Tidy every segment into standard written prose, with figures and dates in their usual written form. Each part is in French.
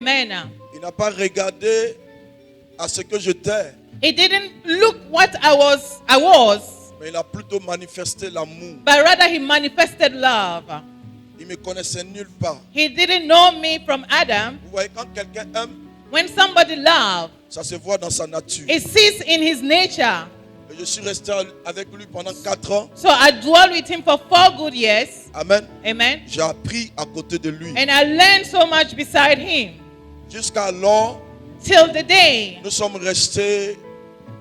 Amen. Il n'a pas regardé à ce que j'étais, He didn't look what I was, mais il a plutôt manifesté l'amour. but rather he manifested love. Il me connaissait nulle part. He didn't know me from Adam. Vous voyez, quand quelqu'un aime, When somebody loves, ça se voit dans sa nature. it sees in his nature. Et je suis resté avec lui pendant 4 ans. So I dwelled with him for 4 good years. Amen. Amen. J'ai appris à côté de lui. And I learned so much beside him. Jusqu'alors, Till the day. nous sommes restés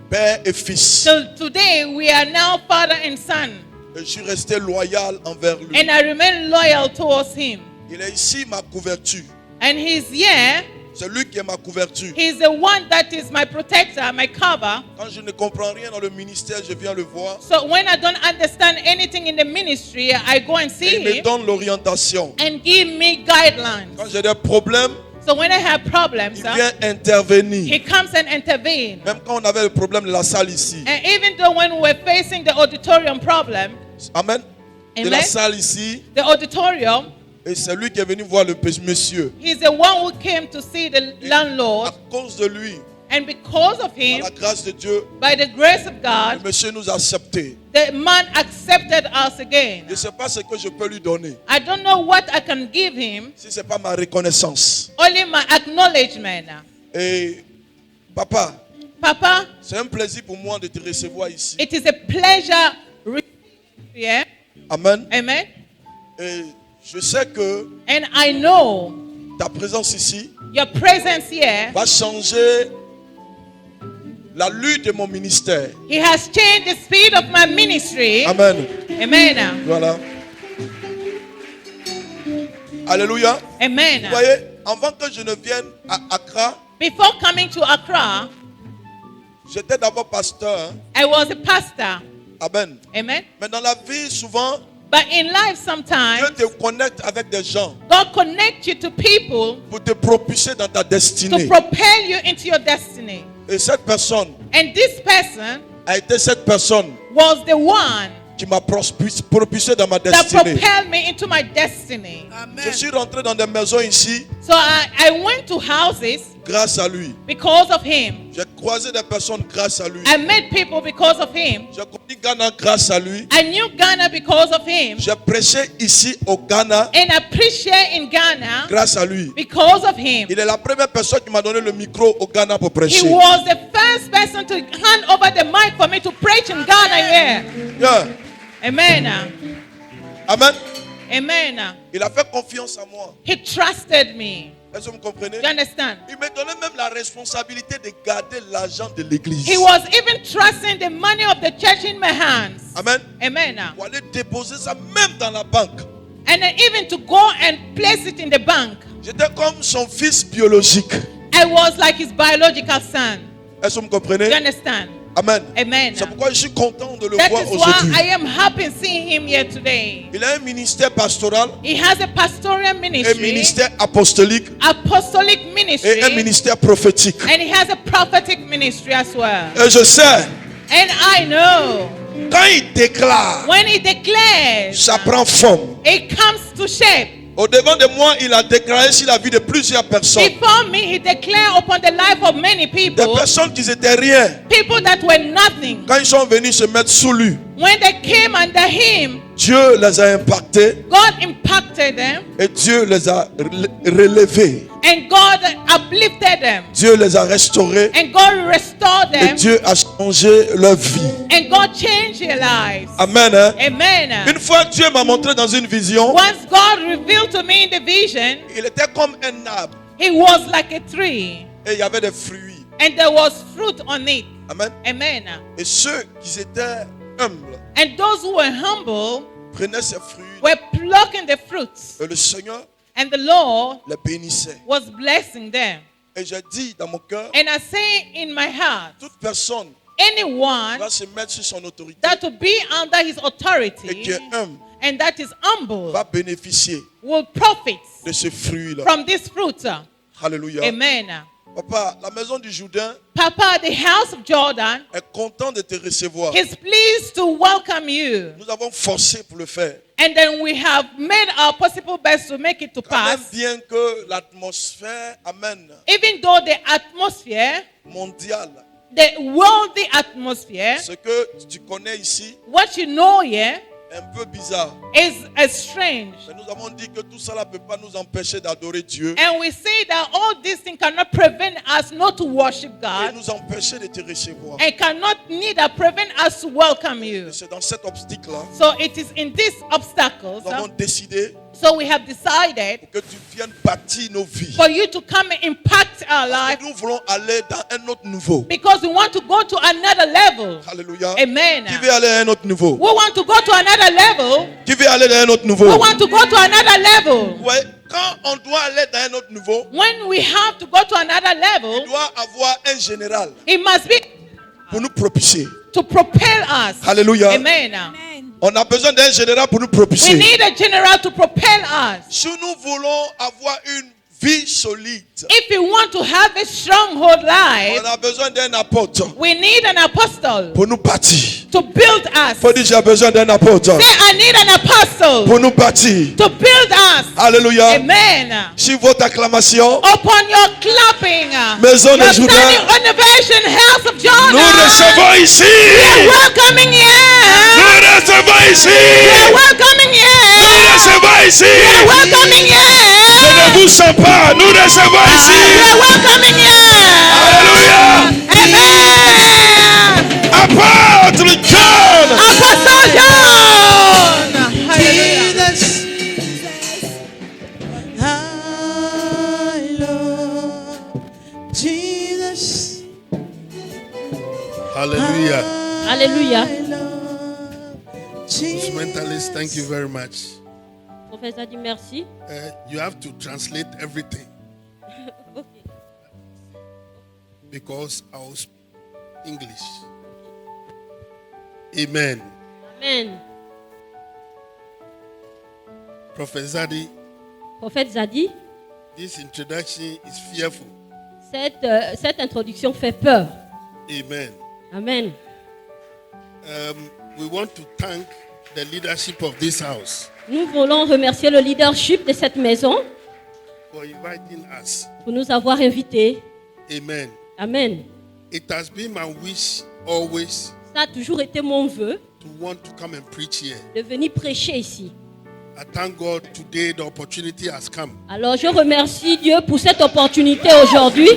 père et fils. Till today, we are now father and son. Et je suis resté loyal envers lui. And I remain loyal towards him. Il est ici ma couverture. And he's here. C'est lui qui est ma couverture. He's the one that is my protector, my cover. Quand je ne comprends rien dans le ministère, je viens le voir. So when I don't understand anything in the ministry, I go and Et see il me him donne l'orientation. and give me guidelines. Quand j'ai des problèmes, So when I have problems, il vient intervenir. he comes and intervenes. Même quand on avait le problème de la salle ici. And even though when we were facing the auditorium problem, Amen. De la Amen. salle ici. the auditorium, Et c'est lui qui est venu voir le monsieur. he's the one who came to see the À landlord. cause de lui, And because of par him, la grâce de Dieu, by the grace of le God, monsieur nous a acceptés. the man accepted us again. Je ne sais pas ce que je peux lui donner. I don't know what I can give him, Si ce n'est pas ma reconnaissance. only my acknowledgement. Et papa, Papa, c'est un plaisir pour moi de te recevoir ici. it is a pleasure. Yeah. Amen. Amen. Et je sais que And I know ta présence ici your presence here, va changer l'allure de mon ministère. he has changed the speed of my ministry. Amen. Amen. Voilà. Alléluia. Amen. Vous voyez, avant que je ne vienne à Accra, Before coming to Accra, j'étais d'abord pasteur. I was a pastor. Amen. Amen. Mais dans la vie, souvent, But in life, Dieu sometimes te connecte avec des gens God connects you to people pour te propulser dans ta to destinée. propel you into your destiny. Et cette personne And this person a été cette personne was the one qui m'a propulsé dans ma that destinée. propelled me into my destiny. Je suis rentré dans des maisons ici So I went to houses grâce à lui. because of him. J'ai croisé des personnes grâce à lui. I met people because of him. J'ai connu Ghana grâce à lui. I knew Ghana because of him. J'ai prêché ici au Ghana And I preached here in Ghana grâce à lui. because of him. Il est la première personne qui m'a donné le micro au Ghana pour He prêcher. was the first person to hand over the mic for me to preach in Ghana here. Yeah. Amen. Amen. Amen. Il a fait confiance en moi. He trusted me. Est-ce que vous comprenez? You understand? Il me donnait même la responsabilité de garder l'argent de l'église. He was even trusting the money of the church in my hands. Amen. Amen. Pour aller déposer ça même dans la banque. And then even to go and place it in the bank. J'étais comme son fils biologique. I was like his biological son. Est-ce que vous comprenez? You understand? Amen. Amen. C'est pourquoi je suis content de le That voir is why aujourd'hui. I am happy seeing him here today. Il a un ministère pastoral, He has a pastoral un ministry, ministère apostolique apostolic et un ministry, ministère prophétique. and he has a prophetic ministry as well. Et je sais, And I know quand il déclare, when he declares, ça prend forme. it comes to shape. Au devant de moi, il a déclaré sur la vie de plusieurs personnes. Before me, he declared upon the life of many Des people, personnes qui n'étaient rien. people that were nothing. Quand ils sont venus se mettre sous lui, When they came under him, Dieu les a impactés God impacted them et Dieu les a relevés. and God uplifted them Dieu les a restaurés and God restored et them Dieu a changé leur vie. and God changed their lives. Amen. Hein? Amen. Une fois, Dieu m'a montré dans une vision, Once God revealed to me in the vision, il était comme un arbre he was like a tree et il y avait des fruits. and there was fruit on it. Amen. Amen. Et ceux qui étaient humbles And those who were humble prenaient ces fruits were plucking the fruits, et le Seigneur and the Lord les bénissait. was blessing them. Et j'ai dit dans mon cœur, And I say in my heart, toute personne anyone va se mettre sur son autorité that will be under his et qui authority est humble and that is humble va bénéficier will profit de ce fruit-là. from this fruit. Alléluia. Amen. Papa, la maison du Jourdain Papa, the house of Jordan est content de te recevoir. is pleased to welcome you. Nous avons forcé pour le faire. And then we have made our possible best to make it to Quand même pass. bien que l'atmosphère, amen, Even though the atmosphere, mondiale, the worldly atmosphere, ce que tu connais ici, what you know here, est un peu bizarre. is strange. Mais nous avons dit que tout ça ne peut pas nous empêcher d'adorer Dieu And we say that all these things cannot prevent us not to worship et God, nous empêcher de te recevoir. and cannot neither prevent us to welcome you. Et c'est dans cet obstacle-là So it is in these obstacles. nous avons décidé So we have decided que tu viennes bâtir nos vies. for you to come and impact our Et life, nous voulons aller dans un autre niveau. because we want to go to another level. Alléluia. Amen. Qui veut aller à un autre niveau? We want to go to another level. Qui veut aller dans un autre We niveau? want to go to another level. Ouais, quand on doit aller dans un autre niveau, When we have to go to another il level, doit avoir un général it must be pour nous propulser. to propel us. Alléluia. Amen. On a besoin d'un général pour nous We propulser. need a general to propel us. Si nous voulons avoir une vie solide, If we want to have a stronghold life, on a besoin d'un apôtre we need an apostle pour nous bâtir. to build us. Faut dire j'ai besoin d'un apôtre Say, I need an apostle pour nous bâtir. to build us. Alléluia. Amen. Si votre acclamation, Upon your clapping, Maison de your Juda, standing innovation, house of Jonah, nous recevons ici. we're welcoming Nous you. recevons ici. We're welcoming Nous you. recevons ici. We're welcoming Je you. ne vous sens pas. Nous recevons ici. We're welcoming you. Alléluia. Amen. Apôtre John. Apostle John. Hallelujah. I love Jesus. Hallelujah. Alléluia. I love Jesus. Instrumentalists, thank you very much. Professeur dit merci. You have to translate everything Ok. because I will speak English. Amen. Amen. Prophet Zadi, Prophète Zadi, this introduction is fearful. cette introduction fait peur. Amen. Amen. We want to thank the leadership of this house Nous voulons remercier le leadership de cette maison for inviting us. pour nous avoir invités. Amen. Amen. It has been my wish always Ça a toujours été mon vœu to want to come and preach here. de venir prêcher ici. I thank God today the opportunity has come. Alors je remercie Dieu pour cette opportunité aujourd'hui.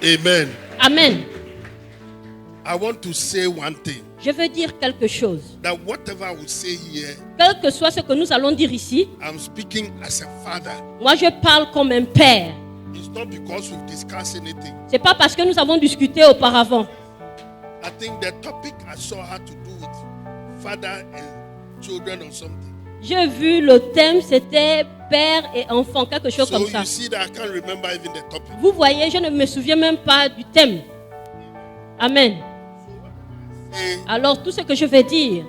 Amen. Amen. I want to say one thing, Je veux dire quelque chose. that whatever I will say here, Quel que soit ce que nous allons dire ici, I'm speaking as a father. moi je parle comme un père. It's not because we've discussed anything. C'est pas parce que nous avons discuté auparavant. I think the topic I saw had to do with father and children or something. J'ai vu le thème, c'était père et enfant, quelque chose So comme ça. you see that I can't remember even the topic. Vous voyez, je ne me souviens même pas du thème. Amen. Say, Alors tout ce que je vais dire,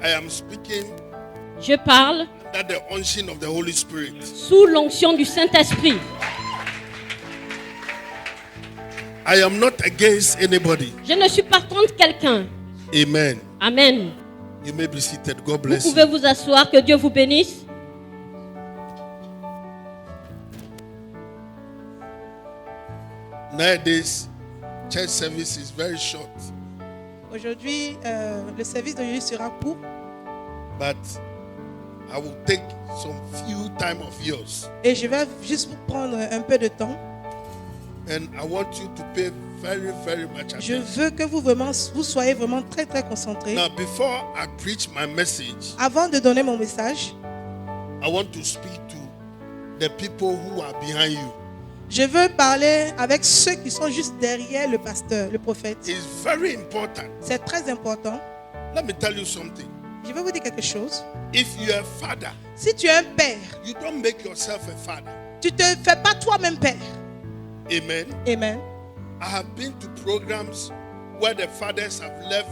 I am speaking je parle under the unction of the Holy Spirit. sous l'onction du Saint-Esprit. I am not against anybody. Je ne suis pas contre quelqu'un. Amen. Amen. You may be seated. God Vous bless pouvez you. vous asseoir, que Dieu vous bénisse. Nowadays, church service is very short, Aujourd'hui, le service d'aujourd'hui sera court, but I will take some few time of yours. et je vais juste vous prendre un peu de temps. And I want you to pay very, very much Je attention. veux que vous soyez vraiment très très concentrés. Now, before I preach my message, Avant de donner mon message, I want to speak to the people who are behind you. je veux parler avec ceux qui sont juste derrière le pasteur, le prophète. It's very important. C'est très important. Let me tell you something. Je vais vous dire quelque chose. If you're a father, Si tu es un père, you don't make yourself a father. tu ne te fais pas toi-même père. Amen. Amen. I have been to programs where the fathers have left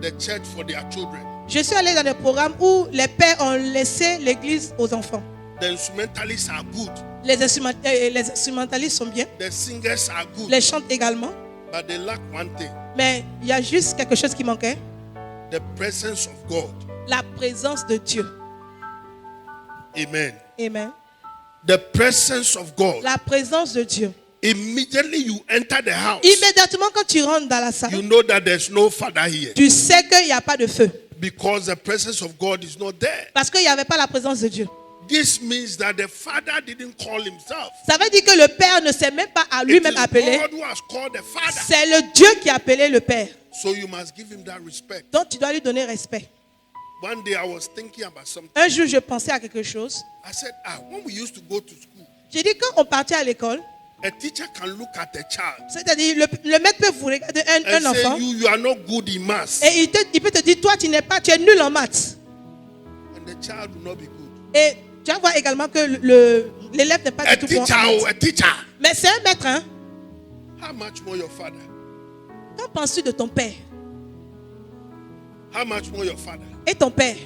the church for their children. Je suis allé dans des programmes où les pères ont laissé l'église aux enfants. The instrumentalists are good. Les instrumentalistes sont bien. The singers are good. Les chantent également. But they lack one thing. Mais il y a juste quelque chose qui manquait. the presence of God. La présence de Dieu. Amen. Amen. The presence of God. La présence de Dieu. Immediately you enter the house, Immédiatement quand tu rentres dans la salle, you know that there's no father here tu sais qu'il n'y a pas de feu. because the presence of God is not there. Parce qu'il n'y avait pas la présence de Dieu. This means that the father didn't call himself. Ça veut dire que le Père ne s'est même pas à It lui-même is appelé. God who has called the father. C'est le Dieu qui a appelé le Père. So you must give him that respect. Donc tu dois lui donner respect. One day I was thinking about something. Un jour, je pensais à quelque chose. I said, when we used to go to school, J'ai dit quand on partait à l'école, a teacher can look at a child c'est-à-dire le maître peut vous regarder un and say, enfant you are not good in maths. et il peut te dire, toi tu es nul en maths. And the child will not be good. Et tu vas voir également que l'élève n'est pas A du tout bon en teacher, maths. a teacher. Mais c'est un maître, hein. How much more your father? Qu'en penses-tu de ton père? How much more your father? Et ton père?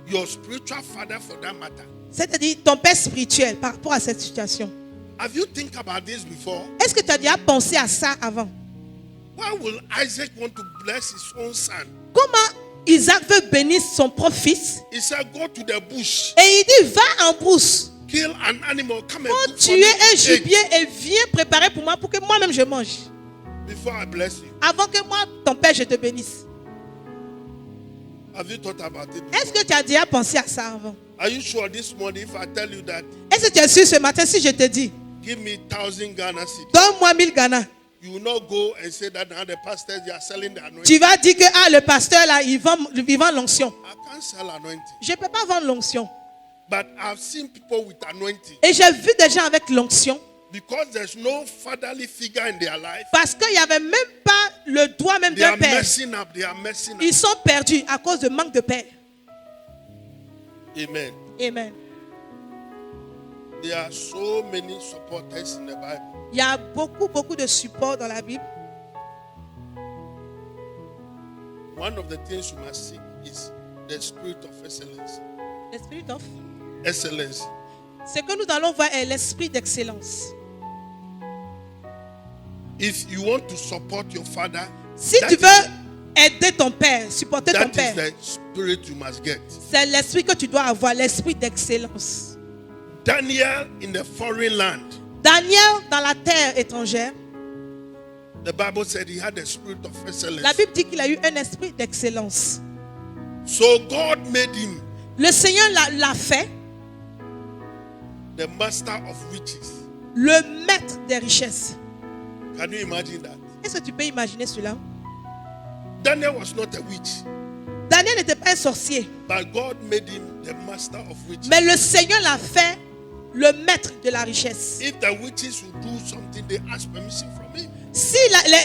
Your spiritual father for that matter. C'est-à-dire ton père spirituel par rapport à cette situation. Have you think about this before? Est-ce que tu as déjà pensé à ça avant? Why will Isaac want to bless his own son? Comment Isaac veut bénir son propre fils? He said, go to the bush, Et il dit, va en brousse, kill an animal, come and faut cook for tuer me un to gibier eat et viens préparer pour moi pour que moi-même je mange. before I bless you. Avant que moi, ton père, je te bénisse. Have you thought about it Est-ce before? que tu as déjà pensé à ça avant? Are you sure this morning if I tell you that Est-ce que tu es sûr ce matin si je te dis, give me 1,000 Ghana cedis, donne-moi 1000 Ghana? you will not go and say that now the pastors they are selling the anointing. Tu vas dire que le pasteur là, il vend l'onction. I can't sell anointing. Je ne peux pas vendre l'onction. But I've seen people with anointing Et j'ai vu des gens avec l'onction because there's no fatherly figure in their life. parce qu'il n'y avait même pas le doigt même They d'un are père. messing up. They are messing up. Ils sont perdus à cause de manque de père. Amen. Amen. There are so many supporters in the Bible. Il y a beaucoup de support dans la Bible. One of the things you must seek is the spirit of excellence. L'esprit of. Excellence. Ce que nous allons voir est l'esprit d'excellence. If you want to support your father, Si that tu is- veux aider ton père, supporter ton that is père, the spirit you must get. c'est l'esprit que tu dois avoir, l'esprit d'excellence. Daniel in the foreign land, Daniel, dans la terre étrangère, the Bible said he had the spirit of excellence. la Bible dit qu'il a eu un esprit d'excellence. So God made him Le Seigneur l'a fait, the master of riches. le maître des richesses. Can you imagine that? Est-ce que tu peux imaginer cela? Daniel was not a witch, Daniel n'était pas un sorcier, but God made him the master of riches. mais le Seigneur l'a fait le maître de la richesse. If the witches would do something, they ask permission from him. Si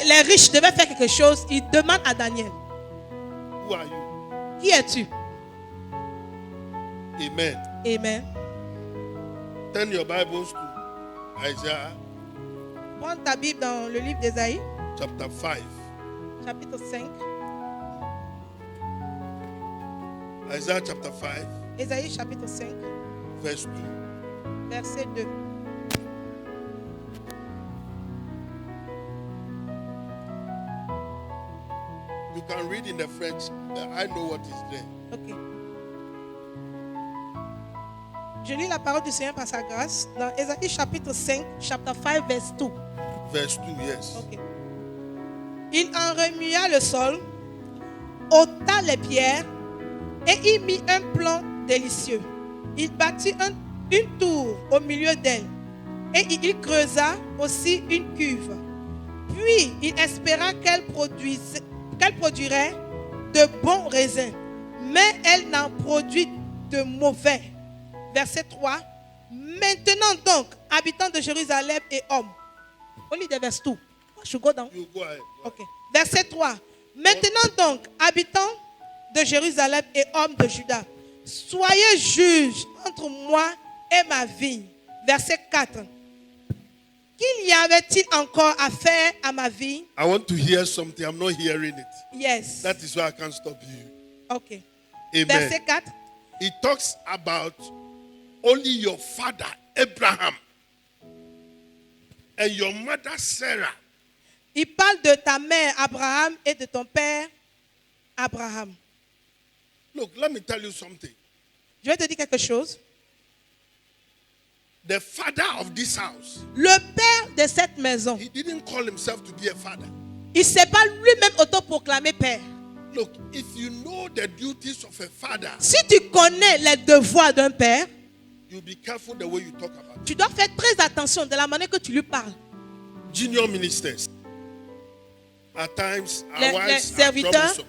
les riches devaient faire quelque chose, ils demandent à Daniel, Who are you? qui es-tu? Amen. Amen. Turn your Bibles to Isaiah Prends ta Bible dans le livre d'Ésaïe, chapter 5. chapitre 5. Isaiah chapter 5, Ésaïe, chapitre 5, verse 2. verset 2. You can read in the French. I know what is there. Ok. Je lis la parole du Seigneur par sa grâce dans Ésaïe chapitre 5, chapitre 5, verset 2. Verse 2, yes. Ok. Il en remua le sol, ôta les pierres et y mit un plan délicieux. Il bâtit une tour au milieu d'elle et il creusa aussi une cuve. Puis il espéra qu'elle produirait de bons raisins, mais elle n'en produit de mauvais. Verset 3. Maintenant donc, habitants de Jérusalem et hommes. Only the verse 2. I should go down. You go ahead. Ok. Verset 3. Maintenant donc, habitants de Jérusalem et hommes de Juda, soyez juges entre moi et ma vigne. Verset 4. Qu'il y avait-il encore à faire à ma vigne? I want to hear something. I'm not hearing it. Yes. That is why I can't stop you. Ok. Amen. Verset 4. It talks about only your father, Abraham, and your mother, Sarah. Il parle de ta mère Abraham et de ton père Abraham. Look, let me tell you something. Je vais te dire quelque chose. The father of this house, Le père de cette maison, he didn't call himself to be a father. il ne s'est pas lui-même autoproclamé père. Look, if you know the duties of a father, Si tu connais les devoirs d'un père, you be careful the way you talk about it. tu dois faire très attention de la manière que tu lui parles. Junior ministers, at times our Les wives are serviteurs. troublesome.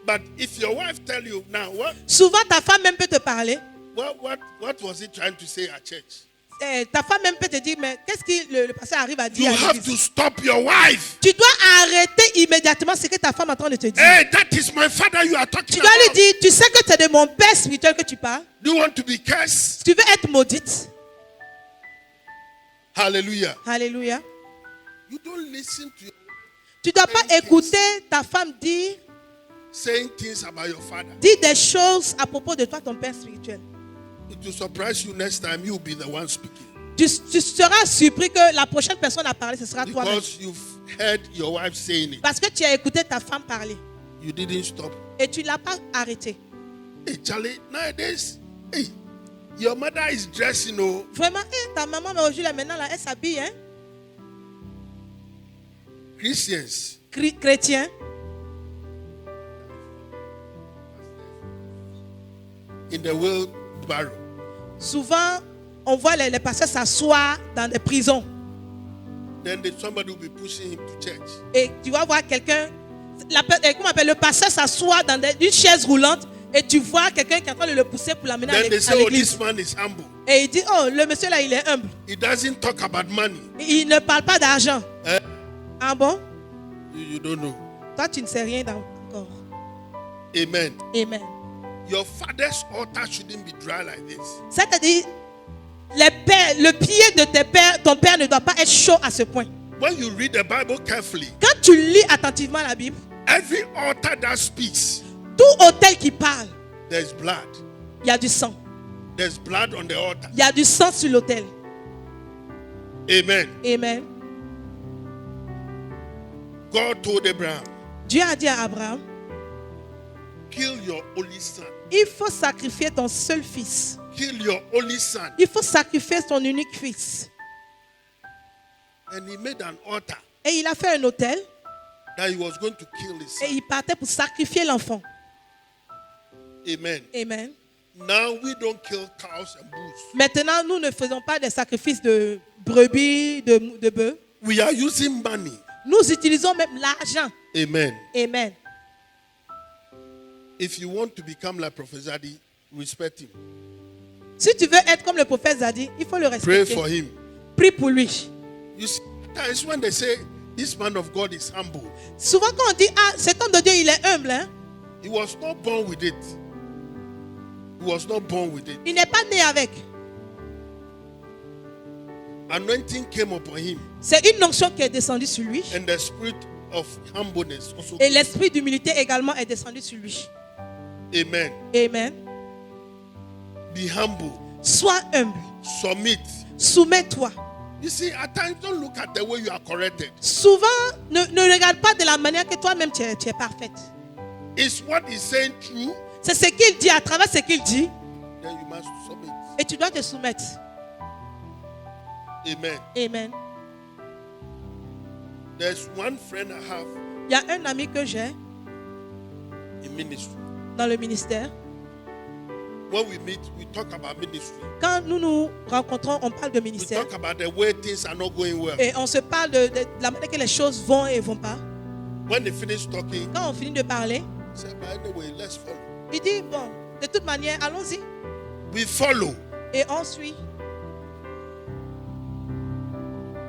But if your wife tell you now, Souvent, ta femme même peut te parler. what was he trying to say at church? Ta femme même peut te dire, mais qu'est-ce que le pasteur arrive à You dire à have l'église? to stop your wife. Tu dois arrêter immédiatement ce que ta femme est en train de te dire. Hey, that is my father you are talking Tu dois lui about. dire, tu sais que c'est de mon père spirituel que tu parles. Do you want to be cursed? Tu veux être maudite. Hallelujah. Alléluia. You don't listen to Tu ne dois pas écouter ta femme dire saying things about your father. des choses à propos de toi, ton père spirituel. It will surprise you next time you will be the one speaking. Tu seras surpris que la prochaine personne à parler, ce sera toi-même. Because you've heard your wife saying it. Parce que tu as écouté ta femme parler. You didn't stop. Et tu ne l'as pas arrêté. Hey, Charlie, nowadays, hey, your mother is dressing, oh. Vraiment, ta maman, mais aujourd'hui, là, maintenant, là, elle s'habille, hein? Christians, Chrétien. in the wheelbarrow. Souvent, on voit les pasteurs s'asseoir dans des prisons. Then somebody will be pushing him to church. Et tu vas voir quelqu'un, comment on appelle, le pasteur s'assoit dans une chaise roulante et tu vois quelqu'un qui est en train de le pousser pour l'amener Then they à say, oh, l'église. this man is humble. Et il dit, oh, le monsieur là, il est humble. He doesn't talk about money. Il ne parle pas d'argent. Eh? Ah bon? You don't know. Toi, tu ne sais rien encore. Amen. Amen. Your father's altar shouldn't be dry like this. C'est-à-dire, le pied de ton père ne doit pas être chaud à ce point. When you read the Bible carefully, Quand tu lis attentivement la Bible, every altar that speaks, tout autel qui parle, there's blood. il y a du sang. There's blood on the altar. Il y a du sang sur l'autel. Amen. Amen. God told Abraham, Dieu a dit à Abraham, kill your only son. il faut sacrifier ton seul fils. Kill your only son. Il faut sacrifier son unique fils. And he made an altar Et il a fait un autel that he was going to kill his et son. il partait pour sacrifier l'enfant. Amen. Amen. Now we don't kill cows and bulls. Maintenant, nous ne faisons pas des sacrifices de brebis, de bœufs. We are using money. Nous utilisons même l'argent. Amen. Amen. If you want to become like Prophet Zadi, respect him. Si tu veux être comme le prophète Zadi, il faut le Pray respecter. for him. Prie pour lui. You see, times when they say this man of God is humble, Souvent quand on dit, ah, cet homme de Dieu, il est humble, hein? he was not born with it. He was not born with it. Il n'est pas né avec. Anointing came upon him, C'est une onction qui est descendue sur lui. and the spirit of humbleness also. Et l'esprit d'humilité également est descendu sur lui. Amen. Amen. Be humble. Sois humble. Submit. Soumets-toi. You see, at times don't look at the way you are corrected. Souvent, ne regarde pas de la manière que toi-même tu es parfaite. Is what he's saying true? C'est ce qu'il dit, à travers ce qu'il dit, Then you must submit. et tu dois te soumettre. Amen. Amen. There's one friend I have Il y a un ami que j'ai in ministry. dans le ministère. When we meet, we talk about ministry. Quand nous nous rencontrons, on parle de We ministère. talk about the way things are not going well. Et on se parle de la manière que les choses vont et ne vont pas. When they finish talking, Quand on finit de parler, I say, but anyway, let's follow. il dit, bon, de toute manière, allons-y. We follow. Et on suit.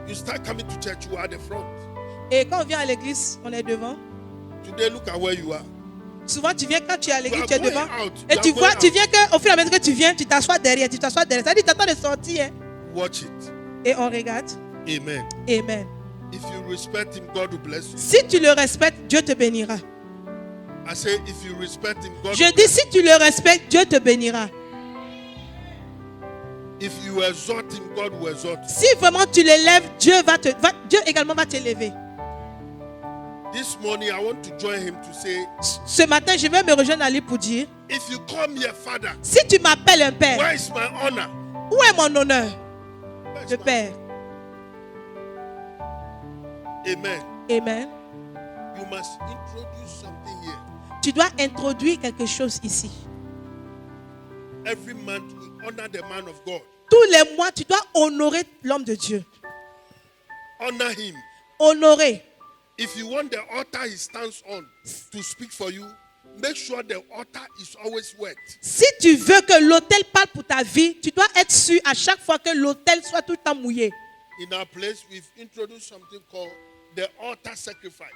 You start coming to church, you are at the front. Et quand on vient à l'église, on est devant. Today, look at where you are. Souvent, tu viens quand tu es à l'église, You tu es are going devant. out. Et You tu are vois, going tu out. viens qu'au fur et à mesure que tu viens, tu t'assois derrière, tu t'assois derrière. Ça dit, tu attends de sortir. Hein? Watch it. Et on regarde. Amen. Amen. If you respect him, God will bless you. Si tu le respectes, Dieu te bénira. I say, if you respect him, God Je will dis, bless si tu le respectes, Dieu te bénira. you. If you exalt him, God will exalt you. Si vraiment tu l'élèves, Dieu également va t'élever. This morning, I want to join him to say, Ce matin, je vais me rejoindre à lui pour dire, if you call me a father, si tu m'appelles un père, where is my honor? où est mon honneur Where is de my- père? Amen. Amen. You must introduce something here. Tu dois introduire quelque chose ici. Every month, we honor the man of God. Tous les mois, tu dois honorer l'homme de Dieu. Honor him. Honorer. If you want the altar he stands on to speak for you, make sure the altar is always wet. Si tu veux que l'autel parle pour ta vie, tu dois être sûr à chaque fois que l'autel soit tout le temps mouillé. In our place, we've introduced something called the altar sacrifice.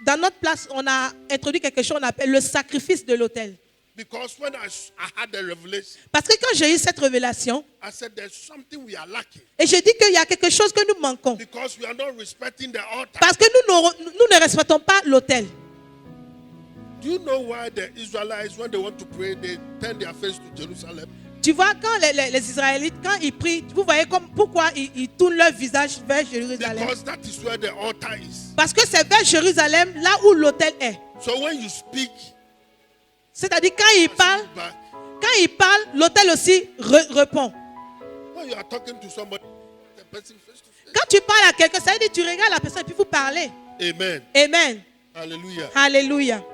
Dans notre place, on a introduit quelque chose qu'on appelle le sacrifice de l'autel. Because when I had the revelation, Parce que quand j'ai eu cette révélation, I said there's something we are lacking. et j'ai dit qu'il y a quelque chose que nous manquons. Because we are not respecting the altar. Parce que nous ne respectons pas l'autel. Do you know why the Israelites, when they want to pray, they turn their face to Jerusalem? Tu vois, quand les Israélites, quand ils prient, vous voyez pourquoi ils tournent leur visage vers Jérusalem. Because that is where the altar is. Parce que c'est vers Jérusalem, là où l'autel est. So when you speak, C'est-à-dire, quand il back, parle, l'autel aussi répond. when you are talking to somebody, the person face to face. Quand tu parles à quelqu'un, ça veut dire que tu regardes la personne et puis vous parlez. Amen. Amen. Hallelujah. Alléluia.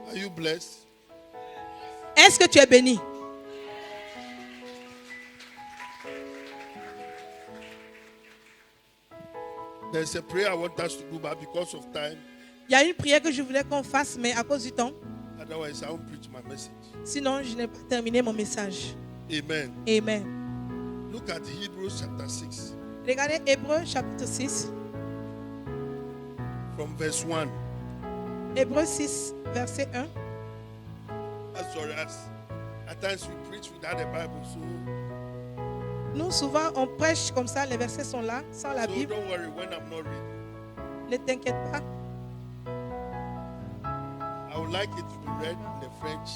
Are you blessed? Est-ce que tu es béni? There's a prayer I want us to do, but because of time, Il y a une prière que je voulais qu'on fasse, mais à cause du temps, otherwise I won't preach my message. sinon je n'ai pas terminé mon message. Amen. Amen. Look at Hebrews chapter 6, Regardez Hébreux chapitre 6. from verse 1. Hébreux 6, verset 1. Sorry, at times we preach without the Bible, so Nous, souvent, on prêche comme ça, les versets sont là, sans la Bible. don't worry when I'm not reading. Ne t'inquiète pas. I would like it to be read in the French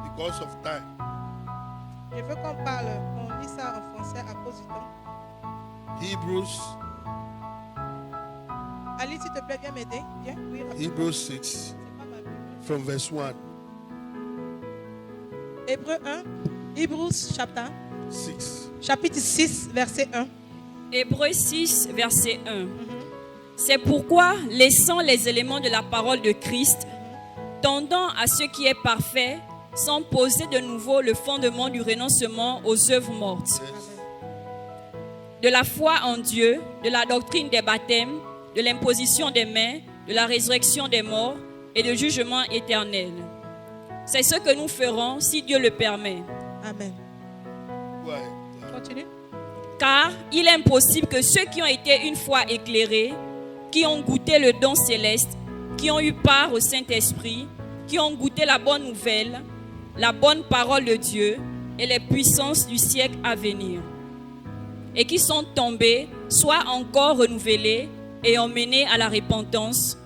because of time. Je veux qu'on parle, qu'on lit ça en français à cause du temps. Hebrews, Ali, s'il te plaît, viens m'aider. Viens, oui, rapidement. Hebrews 6, C'est pas ma Bible. from verse 1. Hébreux 1, Hébreux chapitre 6, verset 1. Hébreux 6, verset 1. C'est pourquoi, laissant les éléments de la parole de Christ, tendant à ce qui est parfait, sans poser de nouveau le fondement du renoncement aux œuvres mortes, de la foi en Dieu, de la doctrine des baptêmes, de l'imposition des mains, de la résurrection des morts et du jugement éternel. C'est ce que nous ferons si Dieu le permet. Amen. Ouais. Continue. Car il est impossible que ceux qui ont été une fois éclairés, qui ont goûté le don céleste, qui ont eu part au Saint-Esprit, qui ont goûté la bonne nouvelle, la bonne parole de Dieu et les puissances du siècle à venir, et qui sont tombés, soient encore renouvelés et emmenés à la repentance,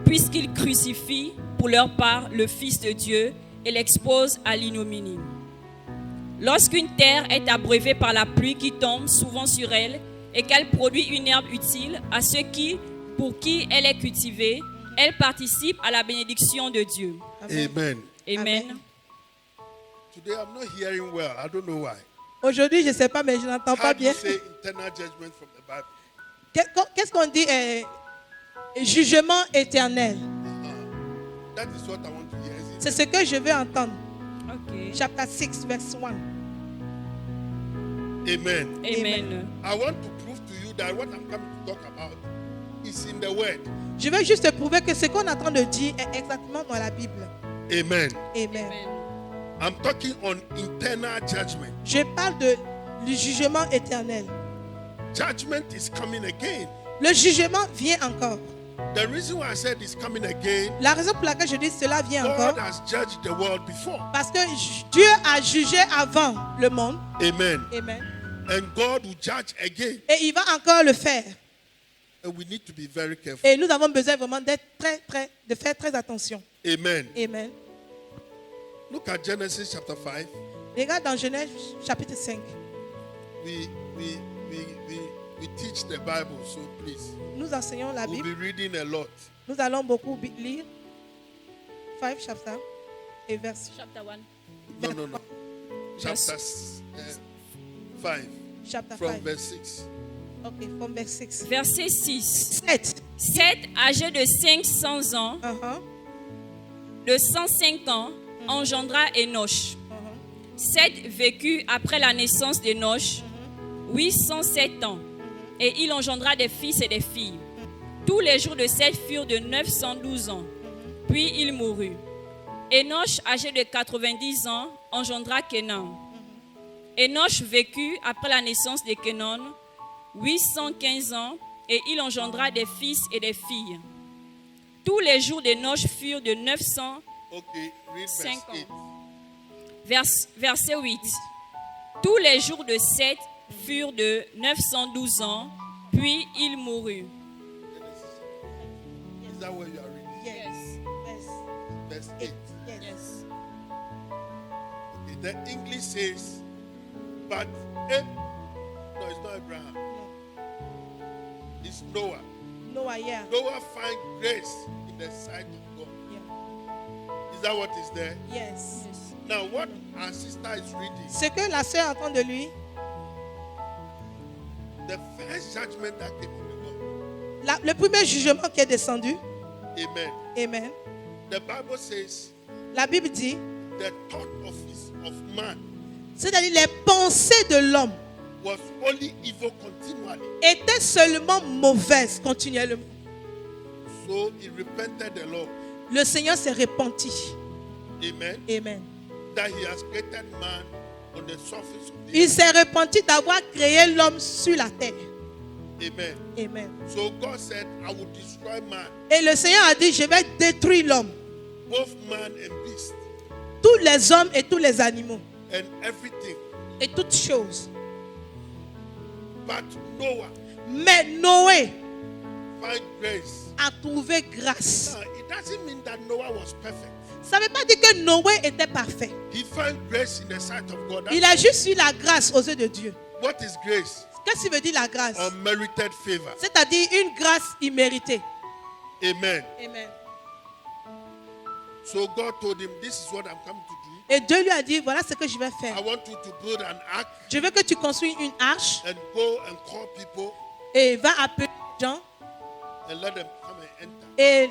puisqu'ils crucifient pour leur part le Fils de Dieu et l'exposent à l'ignominie. Lorsqu'une terre est abreuvée par la pluie qui tombe souvent sur elle et qu'elle produit une herbe utile à ceux pour qui elle est cultivée, elle participe à la bénédiction de Dieu. Amen. Amen. Amen. Today I'm not hearing well. I don't know why. Aujourd'hui, je ne sais pas, mais je n'entends How pas do you bien. say eternal judgment from the Bible? Qu'est-ce qu'on dit? Jugement éternel. That is what I want to hear. Is it? C'est ce que je veux entendre. Ok. Chapitre 6, verset 1. Amen. Amen. I want to prove to you that what I'm coming to talk about is in the Word. Je veux juste prouver que ce qu'on est en train de dire est exactement dans la Bible. Amen. Amen. Amen. I'm talking on eternal judgment. Je parle du jugement éternel. Judgment is coming again. Le jugement vient encore. The reason why I said it's coming again, La raison pour laquelle je dis cela vient God encore, has judged the world before. parce que Dieu a jugé avant le monde. Amen. Amen. And God will judge again. Et il va encore le faire. And we need to be very careful. Et nous avons besoin vraiment de faire très attention. Amen. Amen. Look at Genesis chapter 5. Regarde dans Genèse chapitre 5. We We teach the Bible, so please. Nous enseignons la We'll Bible. be reading a lot. Nous allons beaucoup lire. 5 chapitres et verset. Chapter 1. No. Chapter 5. Chapter From 5. verse 6. Ok, from verse 6. Verset 6. 7. Seth, âgé de 500 ans, de 105 ans, engendra Enoch. Seth vécut après la naissance d'Enoch 807 ans, et il engendra des fils et des filles. Tous les jours de Seth furent de 912 ans, puis il mourut. Enoch, âgé de 90 ans, engendra Kenan. Enoch vécut après la naissance de Kenan 815 ans, et il engendra des fils et des filles. Tous les jours d'Enoch furent de 900. Okay, read verse 5 8. Verset 8. Tous les jours de Seth furent de 912 ans, puis il mourut. Is that where you are reading? Yes. Verse 8. Yes. Okay, the English says, but no, it's not Abraham. It's Noah. Noah, yeah. Noah find grace in the sight of God. Yeah. Is that what is there? Yes. Now, what our sister is reading, Ce que la sœur entend de lui, the first judgment that came on the world. le premier jugement qui est descendu. Amen. Amen. The Bible says La Bible dit, the thought of man c'est-à-dire les pensées de l'homme was only evil continually. étaient seulement mauvaises continuellement. So he repented the Lord. Le Seigneur s'est repenti. Amen. Amen. That he has created man on the surface of the Il earth. s'est repenti d'avoir créé l'homme sur la terre. Amen. Amen. So God said, I will destroy man, Et le Seigneur a dit, je vais détruire l'homme, both man and beast, tous les hommes et tous les animaux, and everything. et toutes choses. But Noah Mais Noé find grace. a trouvé grâce. Now, it doesn't mean that Noah was perfect. Ça ne veut pas dire que Noé était parfait. He found grace in the sight of God. Il a juste eu la grâce aux yeux de Dieu. What is grace? Qu'est-ce qui veut dire la grâce? Unmerited favor. C'est-à-dire une grâce imméritée. Amen. Amen. So God told him, this is what I'm coming to do. Et Dieu lui a dit, voilà ce que je vais faire. I want you to build an ark Je veux que tu construises une arche and go and call people et va appeler les gens and let them come and enter. et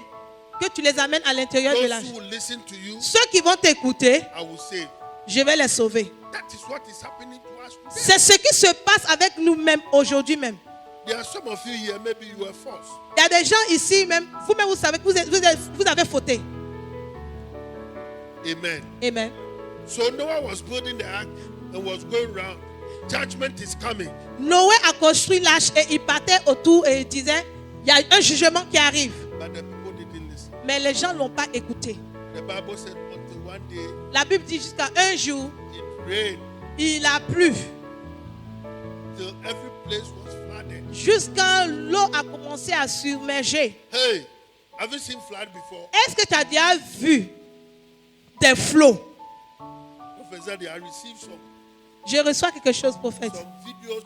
que tu les amènes à l'intérieur de Those l'arche. who will listen to you, Ceux qui vont t'écouter, I will save. je vais les sauver. That is what is happening to us today. C'est ce qui se passe avec nous-mêmes aujourd'hui même. There are some of you here, maybe you were forced. Il y a des gens ici même, vous-même vous savez que vous avez fauté. Amen. Amen. So Noah was building the ark and was going around. Judgment is coming. Noé a construit l'arche et il partait autour et il disait, il y a un jugement qui arrive. But the people didn't listen. Mais les gens ne l'ont pas écouté. The Bible said until one day La Bible dit jusqu'à un jour, it rained il a plu. till every place was flooded. Jusqu'à l'eau a commencé à submerger. Hey, have you seen flood before? Est-ce que tu as déjà vu des flots? Professor, I received some Je reçois quelque chose, prophète. videos.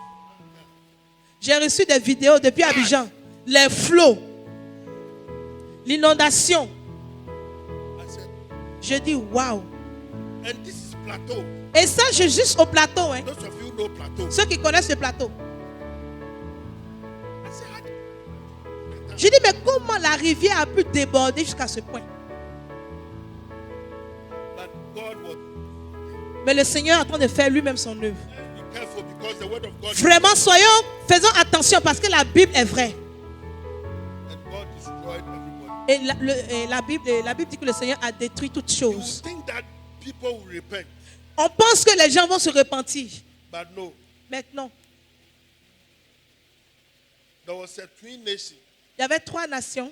J'ai reçu des vidéos depuis Abidjan. Les flots, l'inondation. I said, Je dis waouh. and this is plateau. Et ça, je suis juste au plateau. Hein. Those of you know plateau. Ceux qui connaissent le plateau. I said, how- Je dis, mais comment la rivière a pu déborder jusqu'à ce point? but God was Mais le Seigneur est en train de faire lui-même son œuvre. be careful because the word of God Vraiment, faisons attention parce que la Bible est vraie. and God destroyed everybody. Et la Bible dit que le Seigneur a détruit toutes You choses. think that people will repent, On pense que les gens vont se repentir. but no. Maintenant, There was a twin nation. il y avait 3 nations.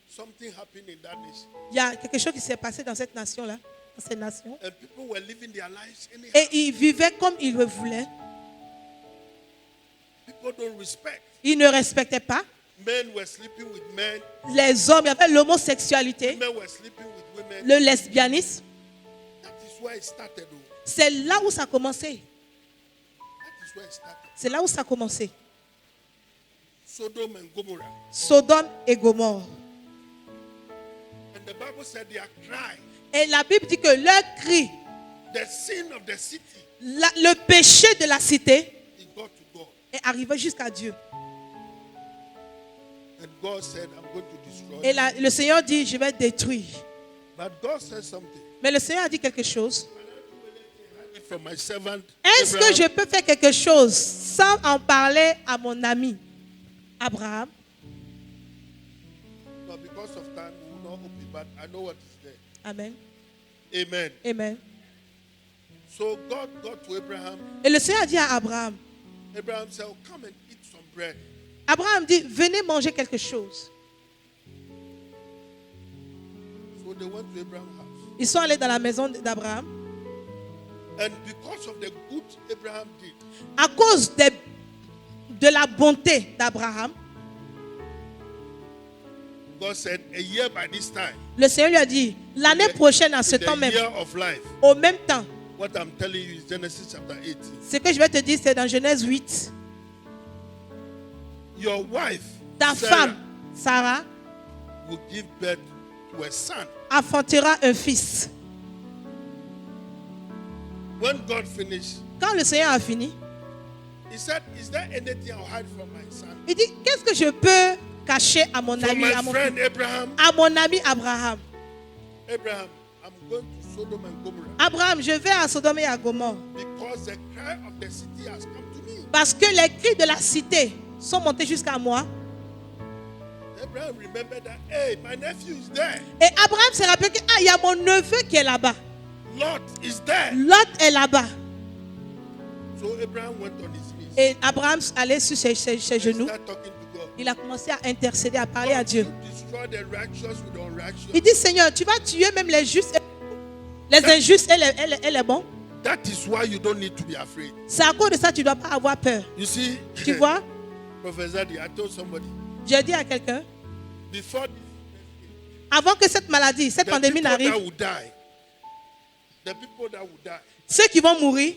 Something happened in that nation. Il y a quelque chose qui s'est passé dans cette nation-là, dans ces nations. And people were living their lives anyhow. Et ils vivaient comme ils le voulaient. People don't respect. Ils ne respectaient pas. Men were sleeping with men. Les hommes, il y avait l'homosexualité, Men were sleeping with women. le lesbianisme. That is where it started. Oh. C'est là où ça a commencé. That is where it started. C'est là où ça a commencé. Sodom and Gomorrah. Sodome et Gomorrhe. And the Bible said their cry, Et la Bible dit que leur cri, the sin of the city, le péché de la cité it got to God. est arrivé jusqu'à Dieu. And God said, I'm going to destroy Et them. le Seigneur dit, je vais détruire. But God said something. Mais le Seigneur a dit quelque chose. From my servant, Est-ce que je peux faire quelque chose sans en parler à mon ami Abraham? No, because of time, we will not open, but I know what is there. Amen. Amen. Amen. So God got to Abraham. Et le Seigneur a dit à Abraham, Abraham said, oh, come and eat some bread. Abraham dit, venez manger quelque chose. So they went to Abraham's house. Ils sont allés dans la maison d'Abraham. And because of the good Abraham did, À cause de la bonté d'Abraham, God said, a year by this time, le Seigneur lui a dit, l'année prochaine, à ce in temps the même, year of life, au même temps, what I'm telling you is Genesis chapter 18. ce que je vais te dire, c'est dans Genèse 8. Your wife, Ta Sarah, femme, Sarah, will give birth to a son. enfantera un fils. When God finished, Quand le Seigneur a fini, he said, is there anything I'll hide from my son? il dit, qu'est-ce que je peux cacher à mon From ami, my à mon, friend Abraham, ami Abraham? Abraham, I'm going to Sodom and Gomorrah Abraham, je vais à Sodome et à Gomorrhe. because the cry of the city has come to me. Parce que les cris de la cité sont montés jusqu'à moi. Abraham remembered that, hey, my nephew is there. Et Abraham s'est rappelé que il y a mon neveu qui est là-bas. Lot is there. Lot est là-bas. So Abraham went on his knees. Et Abraham allait sur ses And genoux. started talking to God. Il a commencé à intercéder, à parler à God, Dieu. you destroy the righteous with the unrighteous. Il dit, Seigneur, tu vas tuer même les justes, les injustes et les bons. That is why you don't need to be afraid. C'est à cause de ça que tu ne dois pas avoir peur. You see, Tu vois, Professor, I told somebody, j'ai dit à quelqu'un, before avant que cette maladie, cette the pandémie people that n'arrive, will die, the people that will die, ceux qui vont mourir,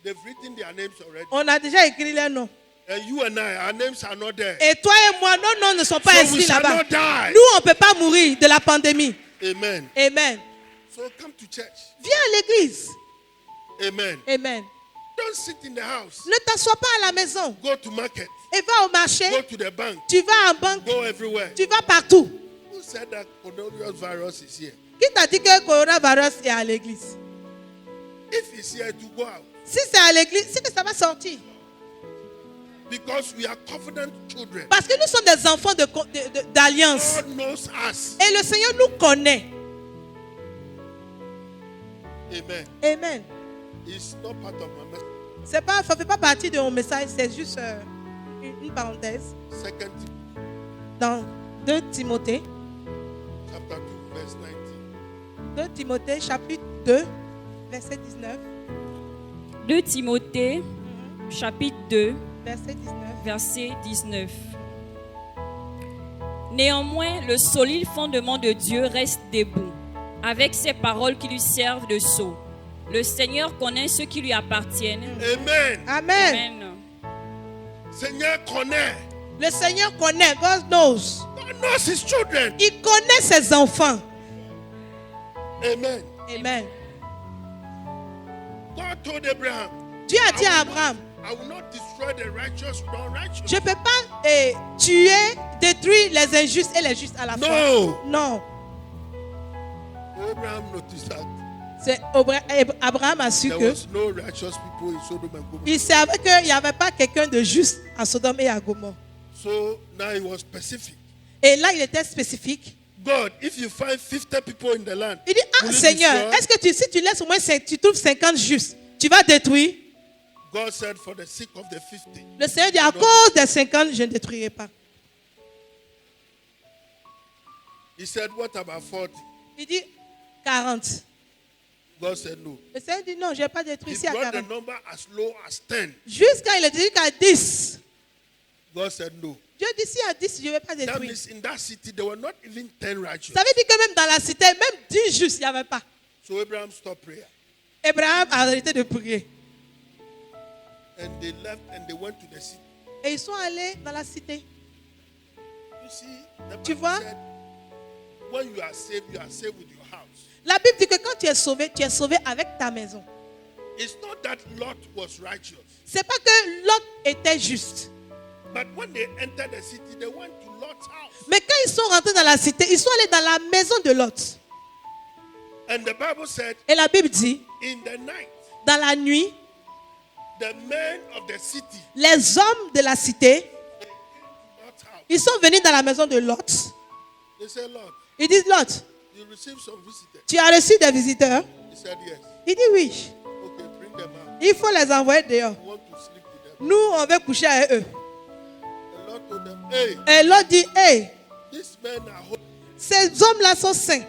they've written their names already. on a déjà écrit leurs noms. And you and I, our names are not there. Et toi et moi, nos noms ne sont pas So we inscrits shall là-bas. not die. Nous, on ne peut pas mourir de la pandémie. Amen. Amen. So come to church. Viens à l'église. Amen. Amen. Don't sit in the house. Ne t'assois pas à la maison. Go to market. Et va au marché. Go to the bank. Tu vas en banque. Go everywhere. Tu vas partout. Who said that coronavirus is here? Qui t'a dit que le coronavirus est à l'église? If it's here, to go out. Si c'est à l'église, c'est que ça va sortir. Because we are covenant children. Parce que nous sommes des enfants d'alliance. God knows us. Et le Seigneur nous connaît. Amen. Amen. It's not part of my message. Ça ne fait pas partie de mon message, c'est juste une parenthèse. 2 Timothy Dans 2 Timothée, chapter 2, verse 19. 2 Timothée chapitre 2, verset 19. 2 Timothée, chapitre 2, Verset 19. verset 19. Néanmoins, le solide fondement de Dieu reste debout, avec ses paroles qui lui servent de sceau. Le Seigneur connaît ceux qui lui appartiennent. Amen. Amen. Amen. Seigneur connaît. Le Seigneur connaît. God knows. God knows his children. Il connaît ses enfants. Amen. Amen. God told Abraham, Dieu a dit à Abraham, I will not destroy the righteous with the unrighteous. je ne peux pas tuer, détruire les injustes et les justes à la fois. No. Non. Abraham noticed that C'est Abraham a su there que was no righteous people in Sodom and Gomorrah. il savait qu'il n'y avait pas quelqu'un de juste à Sodome et à Gomorrhe. So now he was specific. Et là, il était spécifique. God, if you find 50 people in the land, Il dit, will you Seigneur, destroy? est-ce que si tu laisses au moins tu trouves 50 justes, tu vas détruire? God said, for the sake of the 50. Le Seigneur dit, à cause des 50, je ne détruirai pas. He said, what about 40? Il dit 40. God said, no. Le Seigneur dit, non, je ne vais pas He détruire ici à brought the 40. number as low as 10. Jusqu'à il est dit qu'à 10. God said, no. Dieu dit, si à 10, je ne vais pas That détruire. means in that city, there were not even 10 righteous. Ça veut dire que même dans la cité, même 10 justes, il n'y avait pas. So Abraham stopped prayer. Abraham a arrêté de prier. And they left and they went to the city. Et ils sont allés dans la cité. You see, the Tu Bible vois? said, when you are saved with your house. La Bible dit que quand tu es sauvé avec ta maison. It's not that Lot was righteous. C'est pas que Lot était juste. But when they entered the city, they went to Lot's house. Mais quand ils sont rentrés dans la cité, ils sont allés dans la maison de Lot. And the Bible said, Et la Bible dit, in the night, dans la nuit, the men of the city, les hommes de la cité, Lot's house, ils sont venus dans la maison de Lot. they said, Lord, Ils disent, Lot, you received some visitors. tu as reçu des visiteurs? He said, yes. Il dit oui. Okay, bring them out. Il faut les envoyer dehors. I want to sleep with them. Nous, on veut coucher avec eux. The Lord told them, hey, Et Lot dit, hey, these men are holy. ces hommes-là sont saints.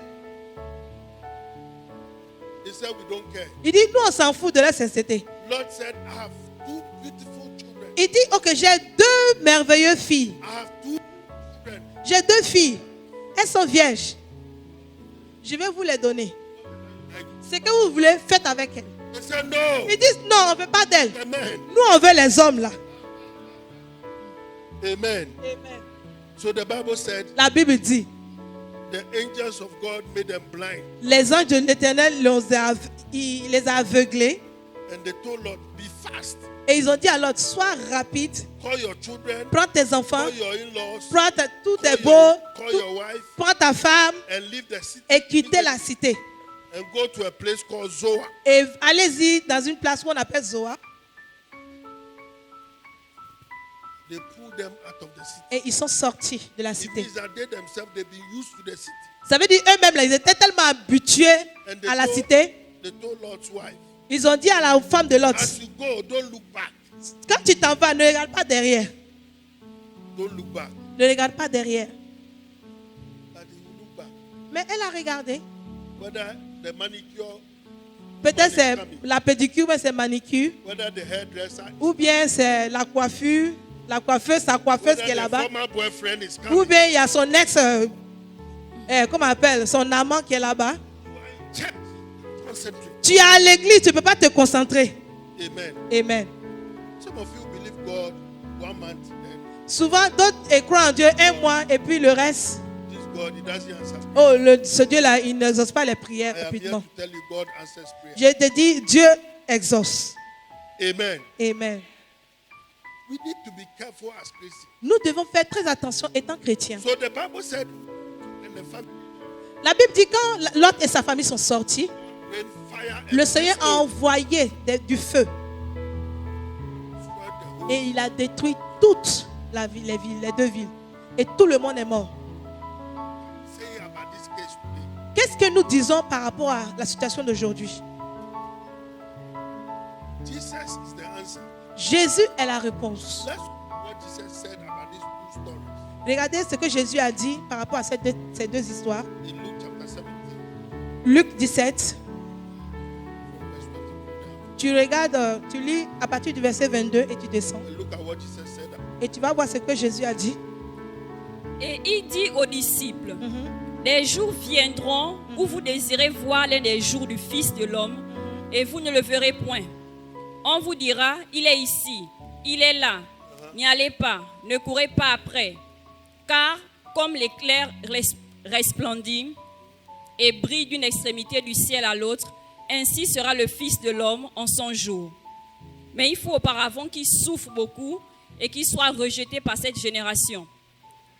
They said, we don't care. Il dit, nous, on s'en fout de leur sainteté. Lord said, I have two beautiful children. Il dit, ok, j'ai deux merveilleuses filles. I have two children. J'ai deux filles. Elles sont vierges. Je vais vous les donner. Ce que vous voulez, faites avec elles. They said, no. Ils disent, non, on ne veut pas d'elles. Amen. Nous, on veut les hommes là. Amen. Amen. So the Bible said, La Bible dit, the angels of God made them blind. les anges de l'Éternel il les a aveuglés. And they told Lord, be fast. Et ils ont dit à l'autre, sois rapide. Call your children. Prends tes enfants. Call your in-laws. Prends tous tes Call beaux. call your wife. Prends ta femme. And leave the city. Et quittez la cité. And go to a place called Zoar. Et allez-y dans une place qu'on appelle Zoar. They pulled them out of the city. Et ils sont sortis de la It cité. means that they themselves, they've been used to the city. Ça veut dire eux-mêmes, là, ils étaient tellement habitués And they à la told- cité. They told Lord's wife, Ils ont dit à la femme de Lot, as you go, don't look back. quand tu t'en vas, ne regarde pas derrière. Don't look back. Ne regarde pas derrière. But you look back. Mais elle a regardé. Whether the manicure, Peut-être c'est la pédicure, mais c'est manicure. whether the hairdresser, Ou bien c'est la coiffure. La coiffeuse, sa coiffeuse qui est whether the là-bas. former boyfriend is Ou coming. bien il y a son ex, comment on appelle, son amant qui est là-bas. Check. Concentrate. Tu es à l'église, tu ne peux pas te concentrer. Amen. Amen. Some of you believe God 1 month, then Souvent, d'autres croient en Dieu un mois et puis le reste. this God, He doesn't answer. Oh, ce Dieu-là, il n'exauce pas les prières I am here rapidement. to tell you, God answers prayer. Je te dis, Dieu exauce. Amen. Amen. We need to be careful as Christians. Nous devons faire très attention étant chrétiens. So the Bible said, when the family La Bible dit quand Lot et sa famille sont sortis, rained fire and le Seigneur a brimstone envoyé du feu throughout the whole. et il a détruit toute la ville, les deux villes. Et tout le monde est mort. Say about this case today. Qu'est-ce que nous disons par rapport à la situation d'aujourd'hui? Jesus is the answer. Jésus est la réponse. Let's look at what Jesus said about these two stories Regardez ce que Jésus a dit par rapport à ces deux histoires. in Luke chapter 17, Luc 17, from verse 22 down. tu regardes, tu lis à partir du verset 22 et tu descends. And look at what Jesus said. Et tu vas voir ce que Jésus a dit. Et il dit aux disciples, Mhm. des jours viendront où vous désirez voir l'un des jours du Fils de l'homme et vous ne le verrez point. On vous dira, il est ici, il est là. N'y allez pas, ne courez pas après. Car comme l'éclair resplendit et brille d'une extrémité du ciel à l'autre, ainsi sera le Fils de l'homme en son jour. Mais il faut auparavant qu'il souffre beaucoup et qu'il soit rejeté par cette génération.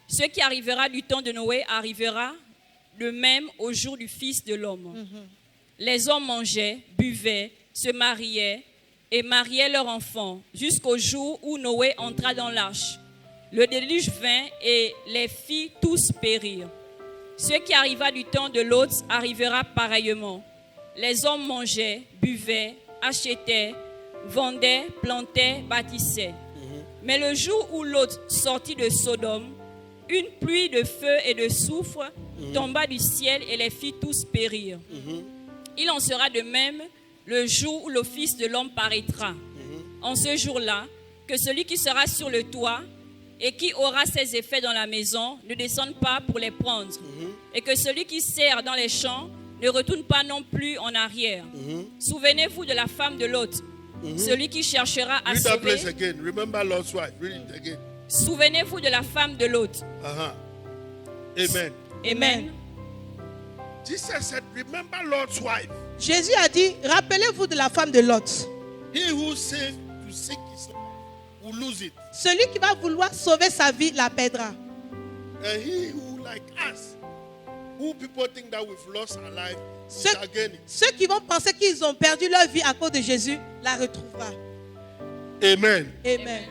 Ce qui arrivera du temps de Noé arrivera de même au jour du Fils de l'homme. Les hommes mangeaient, buvaient, se mariaient et mariaient leurs enfants jusqu'au jour où Noé entra dans l'arche. Le déluge vint et les fit tous périr. Ce qui arriva du temps de Lot arrivera pareillement. Les hommes mangeaient, buvaient, achetaient, vendaient, plantaient, bâtissaient. Mais le jour où Lot sortit de Sodome, une pluie de feu et de soufre tomba du ciel et les fit tous périr. Il en sera de même le jour où le Fils de l'homme paraîtra. En ce jour-là, que celui qui sera sur le toit et qui aura ses effets dans la maison ne descende pas pour les prendre. Et que celui qui sert dans les champs ne retourne pas non plus en arrière. Souvenez-vous de la femme de Lot. celui qui cherchera à Read that place sauver. again. Remember Lord's wife. Read it again. Souvenez-vous de la femme de l'autre. Amen. Amen. Jesus said, remember Lord's wife. Jésus a dit, rappelez-vous de la femme de Lot. He who says to seek his life will lose it. Celui qui va vouloir sauver sa vie la perdra. And he who, like us, who people think that we've lost our life, Ceux, shall gain it. ceux qui vont penser qu'ils ont perdu leur vie à cause de Jésus, la retrouvera. Amen. Amen.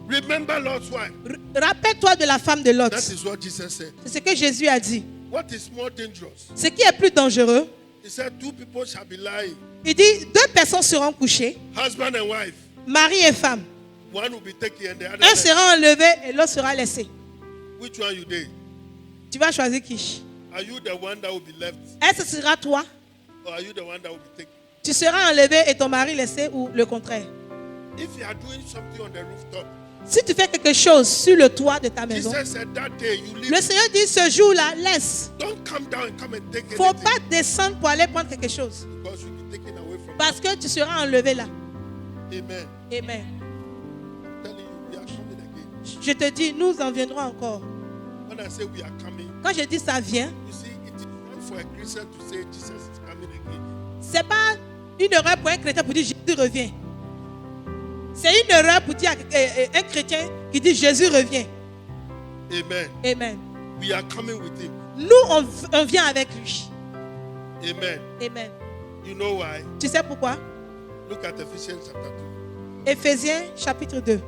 Remember Lord's wife. Rappelle-toi de la femme de Lot. That is what Jesus said. C'est ce que Jésus a dit. What is more dangerous? Ce qui est plus dangereux, He said, two people shall be lying, il dit, deux personnes seront couchées, husband and wife. mari et femme. One will be taken and the other Un left. sera enlevé et l'autre sera laissé. Which one you did? Tu vas choisir qui? Are you the one that will be left, Est-ce que ce sera toi? or are you the one that will be taken? Tu seras enlevé et ton mari laissé ou le contraire? If you are doing something on the rooftop, Si tu fais quelque chose sur le toit de ta maison, Jesus said that day you leave. le Seigneur dit ce jour-là, laisse. Don't come down and come and take Il ne faut anything, pas descendre pour aller prendre quelque chose. because you'll be taken away from Parce que tu seras enlevé là. you. Amen. Amen. I'm telling you, we are coming again. Je te dis, nous en viendrons encore. When I say we are coming, Quand je dis ça vient, you see, it is not for a Christian to say Jesus is coming again. ce n'est pas une erreur pour un chrétien pour dire Jésus revient. C'est une erreur pour dire un chrétien qui dit Jésus revient. Amen. Amen. We are coming with him. Nous, on vient avec lui. Amen. Amen. You know why? Tu sais pourquoi? Look at Ephesians chapter 2, Éphésiens chapitre 2,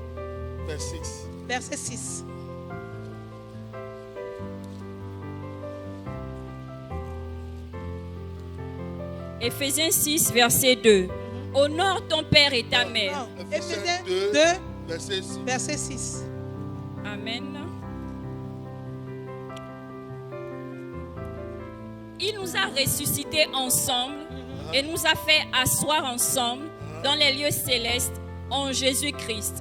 verse 6. verset 6. Éphésiens 6, verset 2. Honore ton père et ta mère. Non, Éphésiens 2, 2, verset 6. verset 6. Amen. Il nous a ressuscités ensemble et nous a fait asseoir ensemble dans les lieux célestes en Jésus-Christ,